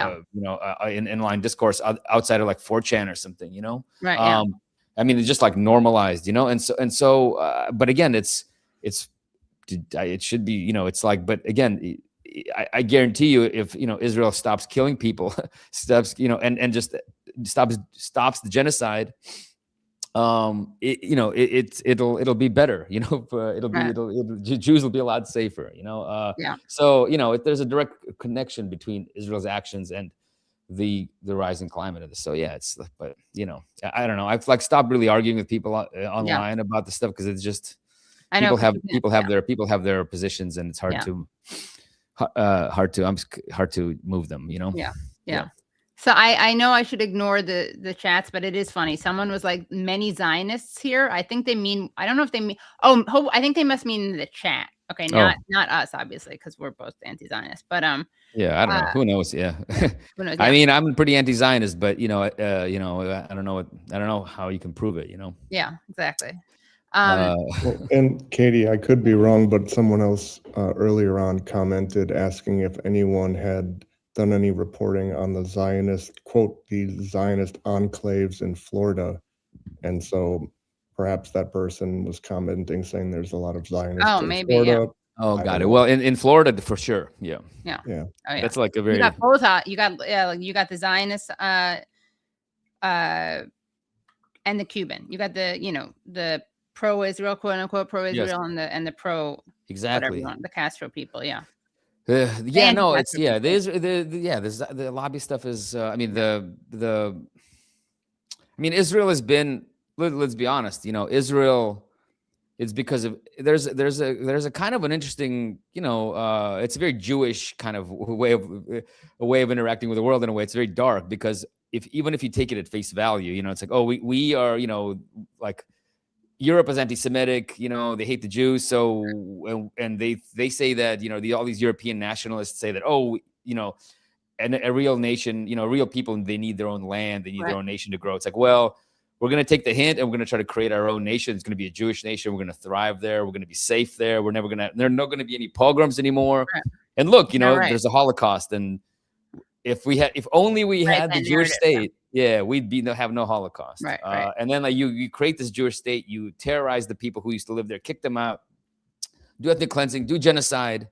inline discourse outside of like 4chan or something. Right. Yeah. I mean, it's just like normalized. And so. But again, it should be. It's like. But again. I guarantee you, if Israel stops killing people, and just stops the genocide, it'll be better. Jews will be a lot safer. So there's a direct connection between Israel's actions and the rising climate of this. So but I don't know. I've like stopped really arguing with people online about this stuff, because it's just people have their positions, and it's hard to move them, Yeah. So I know I should ignore the chats, but it is funny. Someone was like, many Zionists here. I think they mean, I don't know if they mean, I think they must mean the chat. Okay. Not us, obviously, because we're both anti-Zionist, but I don't know. Who knows? Yeah. Who knows? I mean, I'm pretty anti-Zionist, but I don't know how you can prove it, Yeah, exactly. And Katie, I could be wrong, but someone else earlier on commented asking if anyone had done any reporting on the Zionist, quote, the Zionist enclaves in Florida. And so perhaps that person was commenting saying there's a lot of Zionists in maybe, Florida. yeah. Oh, got it. Well, in Florida, for sure. Yeah. Yeah. Yeah. Oh, yeah. That's like a very. You got both. You got the Zionists and the Cuban. You got the pro-Israel, quote unquote pro-Israel, and the pro whatever you want, the Castro people. Yeah. The lobby stuff is. Israel has been. Let's be honest. Israel. It's because of there's a kind of an interesting, it's a very Jewish kind of way of interacting with the world in a way. It's very dark because even if you take it at face value, it's like, oh, we are, like Europe is anti-Semitic, they hate the Jews. So, and they say that, all these European nationalists say that, and a real nation, real people, they need their own land, they need their own nation to grow. It's like, well, we're going to take the hint and we're going to try to create our own nation. It's going to be a Jewish nation. We're going to thrive there. We're going to be safe there. There are not going to be any pogroms anymore. Right. And look, there's a Holocaust. And if only we had the Jewish state, we'd have no Holocaust. Right. And then you create this Jewish state, you terrorize the people who used to live there, kick them out, do ethnic cleansing, do genocide.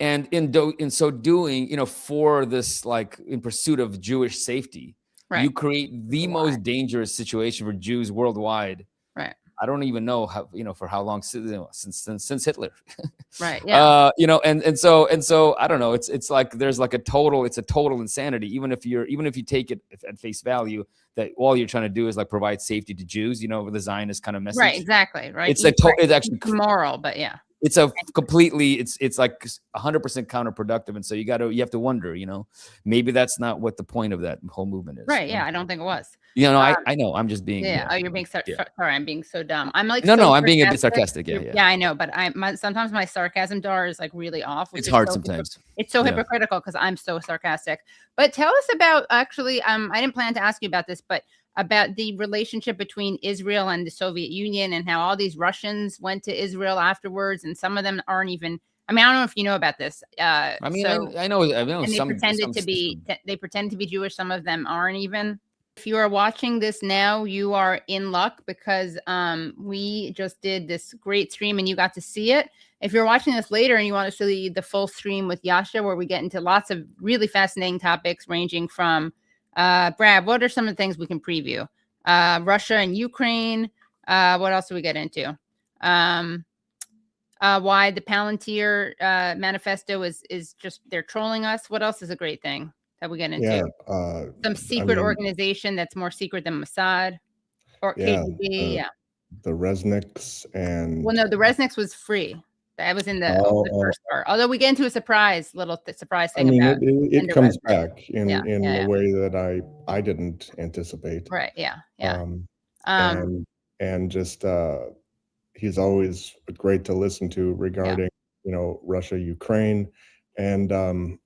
And in so doing, for this, like in pursuit of Jewish safety, you create the most dangerous situation for Jews worldwide. Right. I don't even know how, for how long since Hitler. Right. Yeah. And so I don't know. It's like there's like a total insanity. Even if you take it at face value, that all you're trying to do is like provide safety to Jews. With the Zionist kind of message. Right. Exactly. Right. It's it's actually moral, but yeah. It's it's like 100% counterproductive. And so you have to wonder, maybe that's not what the point of that whole movement is. Right. Yeah. I don't think it was. I know. I'm just being. Yeah. Oh, you're being sorry. I'm being so dumb. I'm like, no, I'm being a bit sarcastic. Yeah. Yeah, I know. But sometimes my sarcasm jar is like really off. It's hard sometimes. It's so hypocritical because I'm so sarcastic. But tell us about actually, I didn't plan to ask you about this, but about the relationship between Israel and the Soviet Union and how all these Russians went to Israel afterwards. And some of them aren't even, I don't know if you know about this. I know. And they pretended to be Jewish. Some of them aren't even. If you are watching this now, you are in luck because we just did this great stream and you got to see it. If you're watching this later and you want to see the full stream with Yasha, where we get into lots of really fascinating topics ranging from Brad, what are some of the things we can preview? Russia and Ukraine. What else do we get into? Why the Palantir manifesto is just they're trolling us. What else is a great thing that we get into? Some secret organization that's more secret than Mossad or KGB. The Resniks and the Resniks was free. That was in the first part. Although we get into a surprise thing about it comes back in a way that I didn't anticipate. Right. Yeah. Yeah. And just he's always great to listen to regarding Russia, Ukraine, and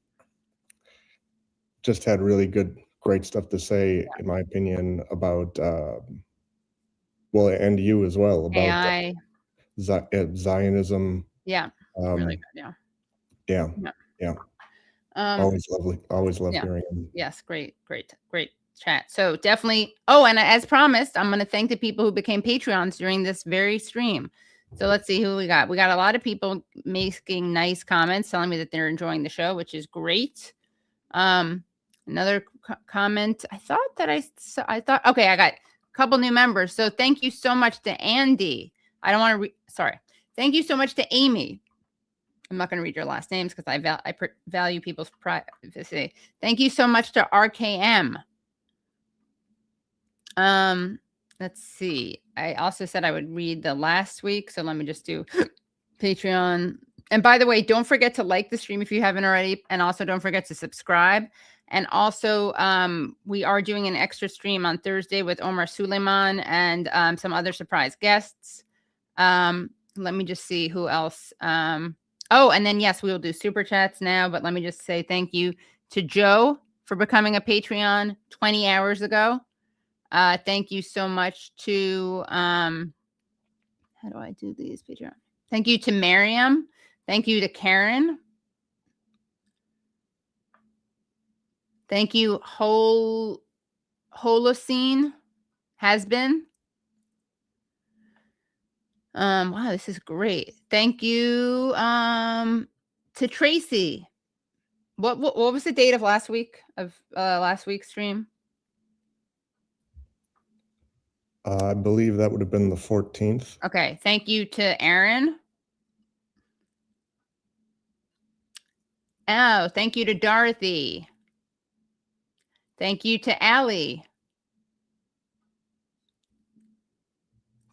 just had really great stuff to say, in my opinion, about and you as well about AI. Zionism. Yeah. Really good. Yeah. Always love hearing him. Yes. Great chat. So definitely. Oh, and as promised, I'm going to thank the people who became Patreons during this very stream. So let's see who we got. We got a lot of people making nice comments, telling me that they're enjoying the show, which is great. Another comment. I thought, okay, I got a couple new members. So thank you so much to Andy. I don't want to sorry. Thank you so much to Amy. I'm not going to read your last names because I value people's privacy. Thank you so much to RKM. Let's see. I also said I would read the last week. So let me just do Patreon. And by the way, don't forget to like the stream if you haven't already. And also don't forget to subscribe. And also, we are doing an extra stream on Thursday with Omar Suleiman and some other surprise guests. Let me just see who else. And then, yes, we will do super chats now. But let me just say thank you to Joe for becoming a Patreon 20 hours ago. Thank you so much to How do I do these, Patreon? Thank you to Miriam. Thank you to Karen. Thank you, Holocene has been. Wow, this is great. Thank you to Tracy. What was the date of last week of last week's stream? I believe that would have been the 14th. Okay. Thank you to Aaron. Oh, thank you to Dorothy. Thank you to Allie.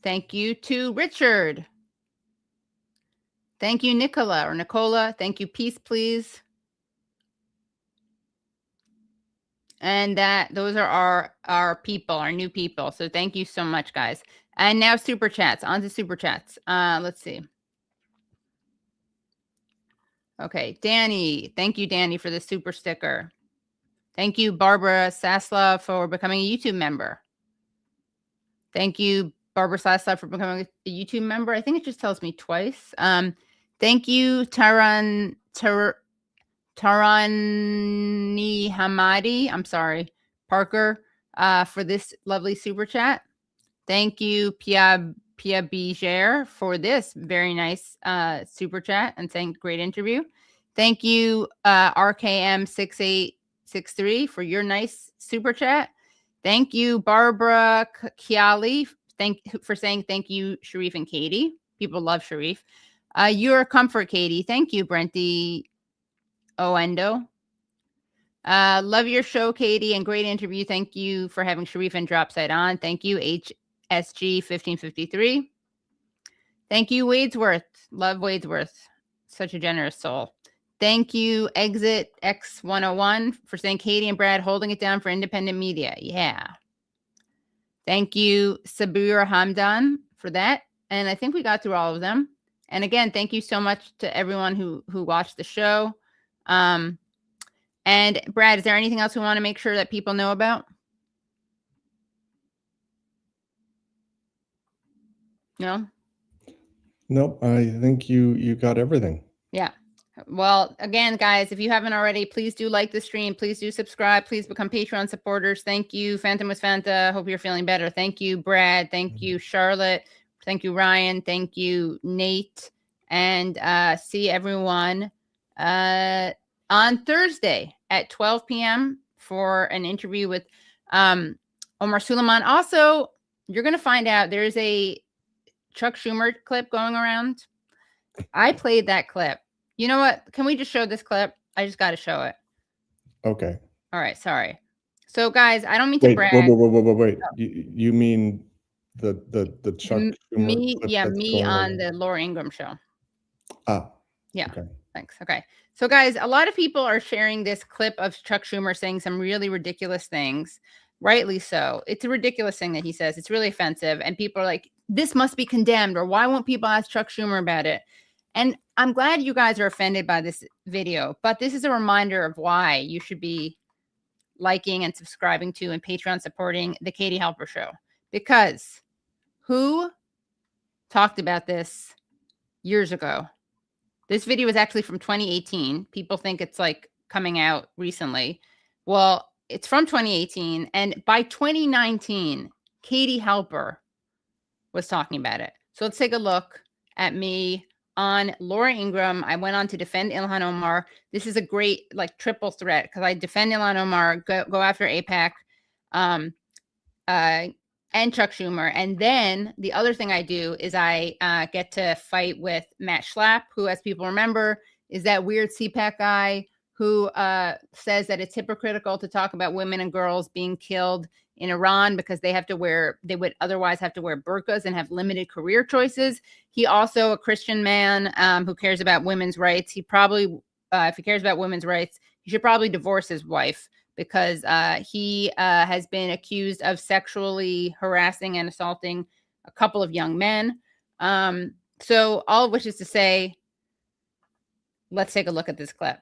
Thank you to Richard. Thank you, Nicola. Thank you, Peace, Please. And those are our people, our new people. So thank you so much, guys. And now super chats. On to super chats. Let's see. Okay, Danny. Thank you, Danny, for the super sticker. Thank you, Barbara Sasla, for becoming a YouTube member. Thank you, Barbara Sasla, for becoming a YouTube member. I think it just tells me twice. Thank you, Tarani Hamadi. I'm sorry, Parker, for this lovely super chat. Thank you, Pia Bijer, for this very nice super chat and saying great interview. Thank you, RKM6863, for your nice super chat. Thank you, Barbara Kiali, for saying thank you, Sharif and Katie. People love Sharif. You're a comfort, Katie. Thank you, Brenty Oendo. Love your show, Katie, and great interview. Thank you for having Sharif and Dropside on. Thank you, HSG1553. Thank you, Wadesworth. Love Wadesworth. Such a generous soul. Thank you, Exit X101, for saying Katie and Brad holding it down for independent media. Yeah. Thank you, Sabira Hamdan, for that. And I think we got through all of them. And again, thank you so much to everyone who watched the show. And Brad, is there anything else we want to make sure that people know about? No? Nope, I think you got everything. Yeah. Well, again, guys, if you haven't already, please do like the stream. Please do subscribe. Please become Patreon supporters. Thank you, Phantom with Fanta. Hope you're feeling better. Thank you, Brad. Thank you, Charlotte. Thank you, Ryan. Thank you, Nate. And see everyone on Thursday at 12 p.m. for an interview with Omar Suleiman. Also, you're going to find out there's a Chuck Schumer clip going around. I played that clip. You know what? Can we just show this clip? I just got to show it. Okay. All right. Sorry. So, guys, I don't mean to brag. Wait. You mean the Chuck Schumer me? clip Yeah, that's me going on on? the Laura Ingraham show. Ah. Yeah. Okay. Thanks. Okay. So, guys, a lot of people are sharing this clip of Chuck Schumer saying some really ridiculous things. Rightly so. It's a ridiculous thing that he says. It's really offensive. And people are like, this must be condemned, or why won't people ask Chuck Schumer about it? And I'm glad you guys are offended by this video, but this is a reminder of why you should be liking and subscribing to and Patreon supporting the Katie Halper Show. Because who talked about this years ago? This video is actually from 2018. People think it's like coming out recently. Well, it's from 2018. And by 2019, Katie Halper was talking about it. So let's take a look at me on Laura Ingraham. I went on to defend Ilhan Omar. This is a great like triple threat because I defend Ilhan Omar, go after AIPAC, and Chuck Schumer. And then the other thing I do is I get to fight with Matt Schlapp, who, as people remember, is that weird CPAC guy who says that it's hypocritical to talk about women and girls being killed in Iran because they would otherwise have to wear burqas and have limited career choices. He also a Christian man who cares about women's rights. He probably, if he cares about women's rights, he should probably divorce his wife because he has been accused of sexually harassing and assaulting a couple of young men. So all of which is to say, let's take a look at this clip.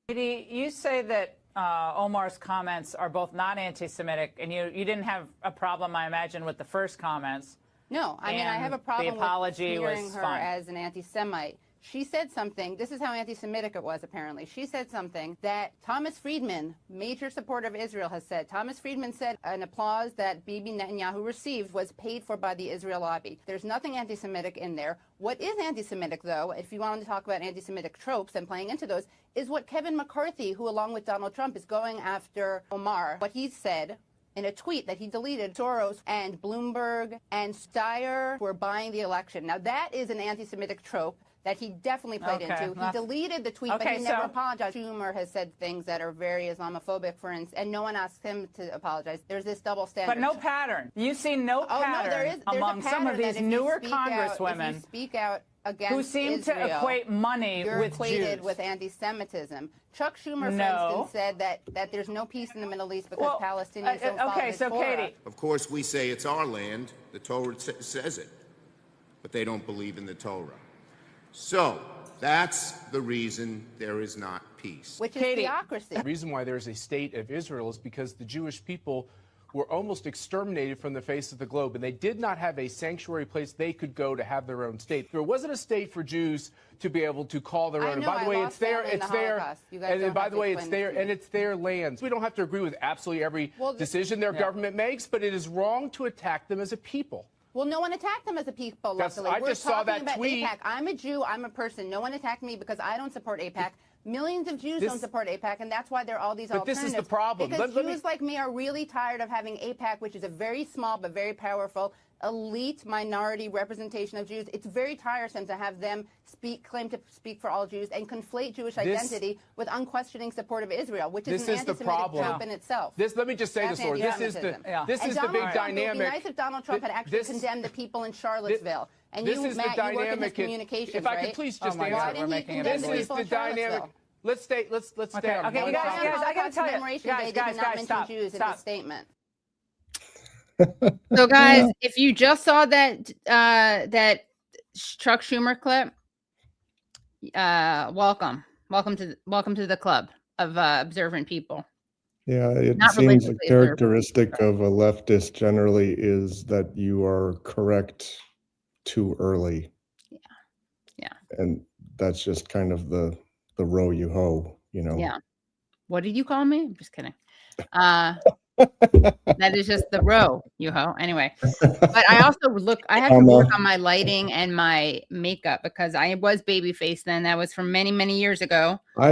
Katie, you say that Omar's comments are both not anti-Semitic, and you didn't have a problem, I imagine, with the first comments. No, I mean, I have a problem the apology with smearing was her fine. as an anti-Semite. She said something, this is how anti-Semitic it was apparently. She said something that Thomas Friedman, major supporter of Israel, has said. Thomas Friedman said an applause that Bibi Netanyahu received was paid for by the Israel lobby. There's nothing anti-Semitic in there. What is anti-Semitic, though, if you wanted to talk about anti-Semitic tropes and playing into those, is what Kevin McCarthy, who along with Donald Trump is going after Omar, what he said in a tweet that he deleted. Soros and Bloomberg and Steyer were buying the election. Now, that is an anti-Semitic trope that he definitely played into. He deleted the tweet, but he never apologized. Schumer has said things that are very Islamophobic, for instance, and no one asked him to apologize. There's this double standard. But no pattern. You see no pattern there's among some of these newer congresswomen if you speak out against who seem Israel, to equate money you're with equated Jews. with anti-Semitism. Chuck Schumer, for instance, said that there's no peace in the Middle East because Palestinians don't follow the Torah. Katie. Of course, we say it's our land. The Torah says it. But they don't believe in the Torah. So that's the reason there is not peace. Which is theocracy. The reason why there is a state of Israel is because the Jewish people were almost exterminated from the face of the globe, and they did not have a sanctuary place they could go to have their own state. There wasn't a state for Jews to be able to call their own. By the way, it's there, and by the way, it's there, and it's their lands. We don't have to agree with absolutely every decision their government makes, but it is wrong to attack them as a people. Well, no one attacked them as a people, luckily. I just saw that tweet. AIPAC. I'm a Jew. I'm a person. No one attacked me because I don't support AIPAC. Millions of Jews don't support AIPAC, and that's why there are all these alternatives. But this is the problem. Because Jews like me are really tired of having AIPAC, which is a very small but very powerful elite minority representation of Jews. It's very tiresome to have them claim to speak for all Jews and conflate Jewish identity with unquestioning support of Israel, which is an anti-Semitic trope in itself. Let me just say this, Laura. This is the big dynamic. It would be nice if Donald Trump had actually condemned the people in Charlottesville. And this you, is Matt, the dynamic. you work in his communications, if I could please just answer. Why didn't he condemn the people in Charlottesville? Let's stay on. Okay, you guys, I got to tell you. Guys, stop. Jews in his statement. So, guys, if you just saw that that Chuck Schumer clip, welcome to the club of observant people. Yeah, it seems a characteristic of a leftist generally is that you are correct too early. Yeah. And that's just kind of the row you hoe, you know. Yeah. What did you call me? I'm just kidding. That is just the row you hoe. Anyway, but I also I have to work on my lighting and my makeup because I was babyface then. That was from many, many years ago. No.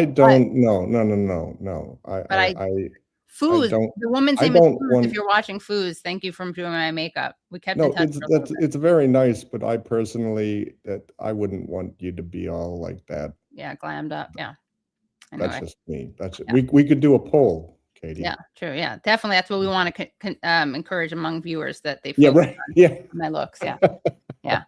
Foos. The woman's name is Foos. If you're watching Foos, thank you for doing my makeup. We kept in touch. It's very nice, but I personally, I wouldn't want you to be all like that. Yeah, glammed up. Yeah. Anyway. That's just me. That's it. We could do a poll, Katie. Yeah, true. Yeah, definitely. That's what we want to encourage among viewers, that they focus on my looks. Yeah, yeah.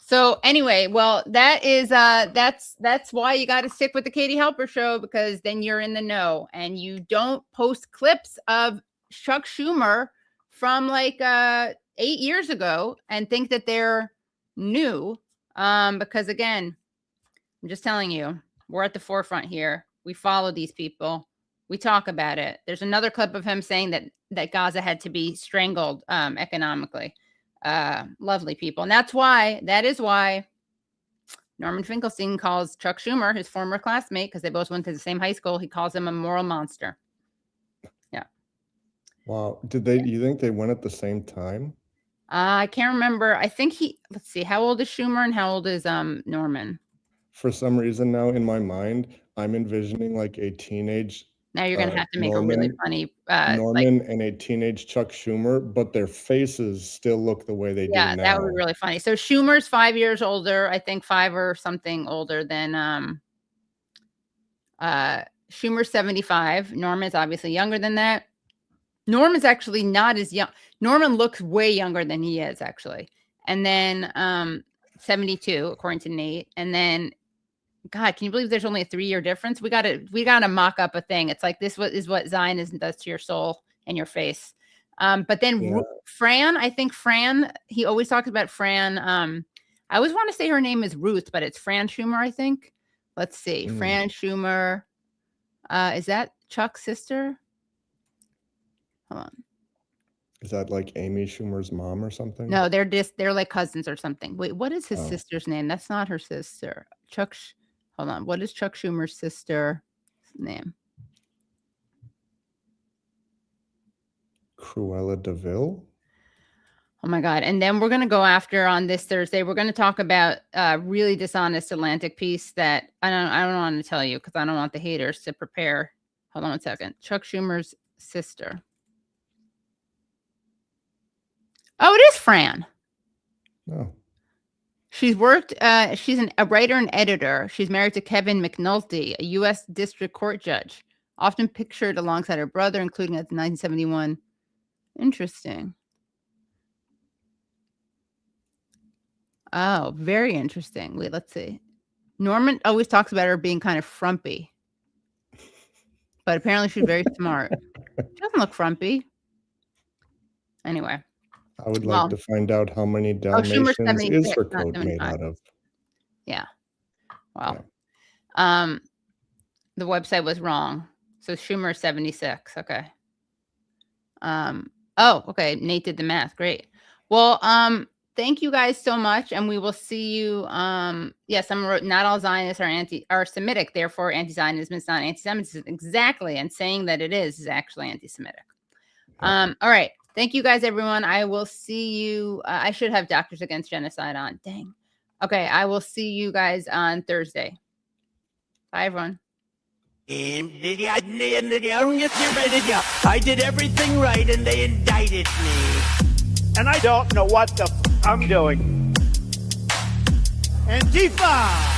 So anyway, well, that is that's why you got to stick with the Katie Halper Show, because then you're in the know and you don't post clips of Chuck Schumer from like 8 years ago and think that they're new. Because again, I'm just telling you, we're at the forefront here. We follow these people. We talk about it. There's another clip of him saying that Gaza had to be strangled economically. Lovely people. And that is why Norman Finkelstein calls Chuck Schumer, his former classmate, because they both went to the same high school, he calls him a moral monster. Yeah. Wow. You think they went at the same time? I can't remember. I think let's see, how old is Schumer and how old is Norman? For some reason now in my mind, I'm envisioning like a teenage Now you're going to have to make a really funny Norman and a teenage Chuck Schumer, but their faces still look the way they do now. Yeah, that would be really funny. So Schumer's 5 years older, I think 5 or something older than Schumer's 75. Norman's obviously younger than that. Norman's actually not as young. Norman looks way younger than he is, actually. And then 72, according to Nate. And then God, can you believe there's only a 3-year difference? We gotta mock up a thing. It's like this is what Zionism does to your soul and your face. But then Fran, I think Fran, he always talks about Fran. I always want to say her name is Ruth, but it's Fran Schumer, I think. Let's see. Fran Schumer. Is that Chuck's sister? Hold on. Is that like Amy Schumer's mom or something? No, they're like cousins or something. Wait, what is his sister's name? That's not her sister. Hold on. What is Chuck Schumer's sister's name? Cruella DeVille? Oh my God. And then we're going to go after on this Thursday. We're going to talk about a really dishonest Atlantic piece that I don't want to tell you because I don't want the haters to prepare. Hold on one second. Chuck Schumer's sister. Oh, it is Fran. Oh. She's worked, she's a writer and editor. She's married to Kevin McNulty, a U.S. District Court judge, often pictured alongside her brother, including at the 1971. Interesting. Oh, very interesting. Wait, let's see. Norman always talks about her being kind of frumpy, but apparently she's very smart. She doesn't look frumpy. Anyway. I would like to find out how many Dalmatians is her coat made out of. Yeah. Well, the website was wrong. So Schumer 76. Okay. Oh, okay. Nate did the math. Great. Well, thank you guys so much, and we will see you. Yes, someone wrote, not all Zionists are Semitic, therefore anti-Zionism is not anti-Semitism. Exactly, and saying that it is actually anti-Semitic. All right. Thank you guys, everyone. I will see you. I should have Doctors Against Genocide on. Dang. Okay, I will see you guys on Thursday. Bye, everyone. I did everything right and they indicted me. And I don't know what the I'm doing. Antifa!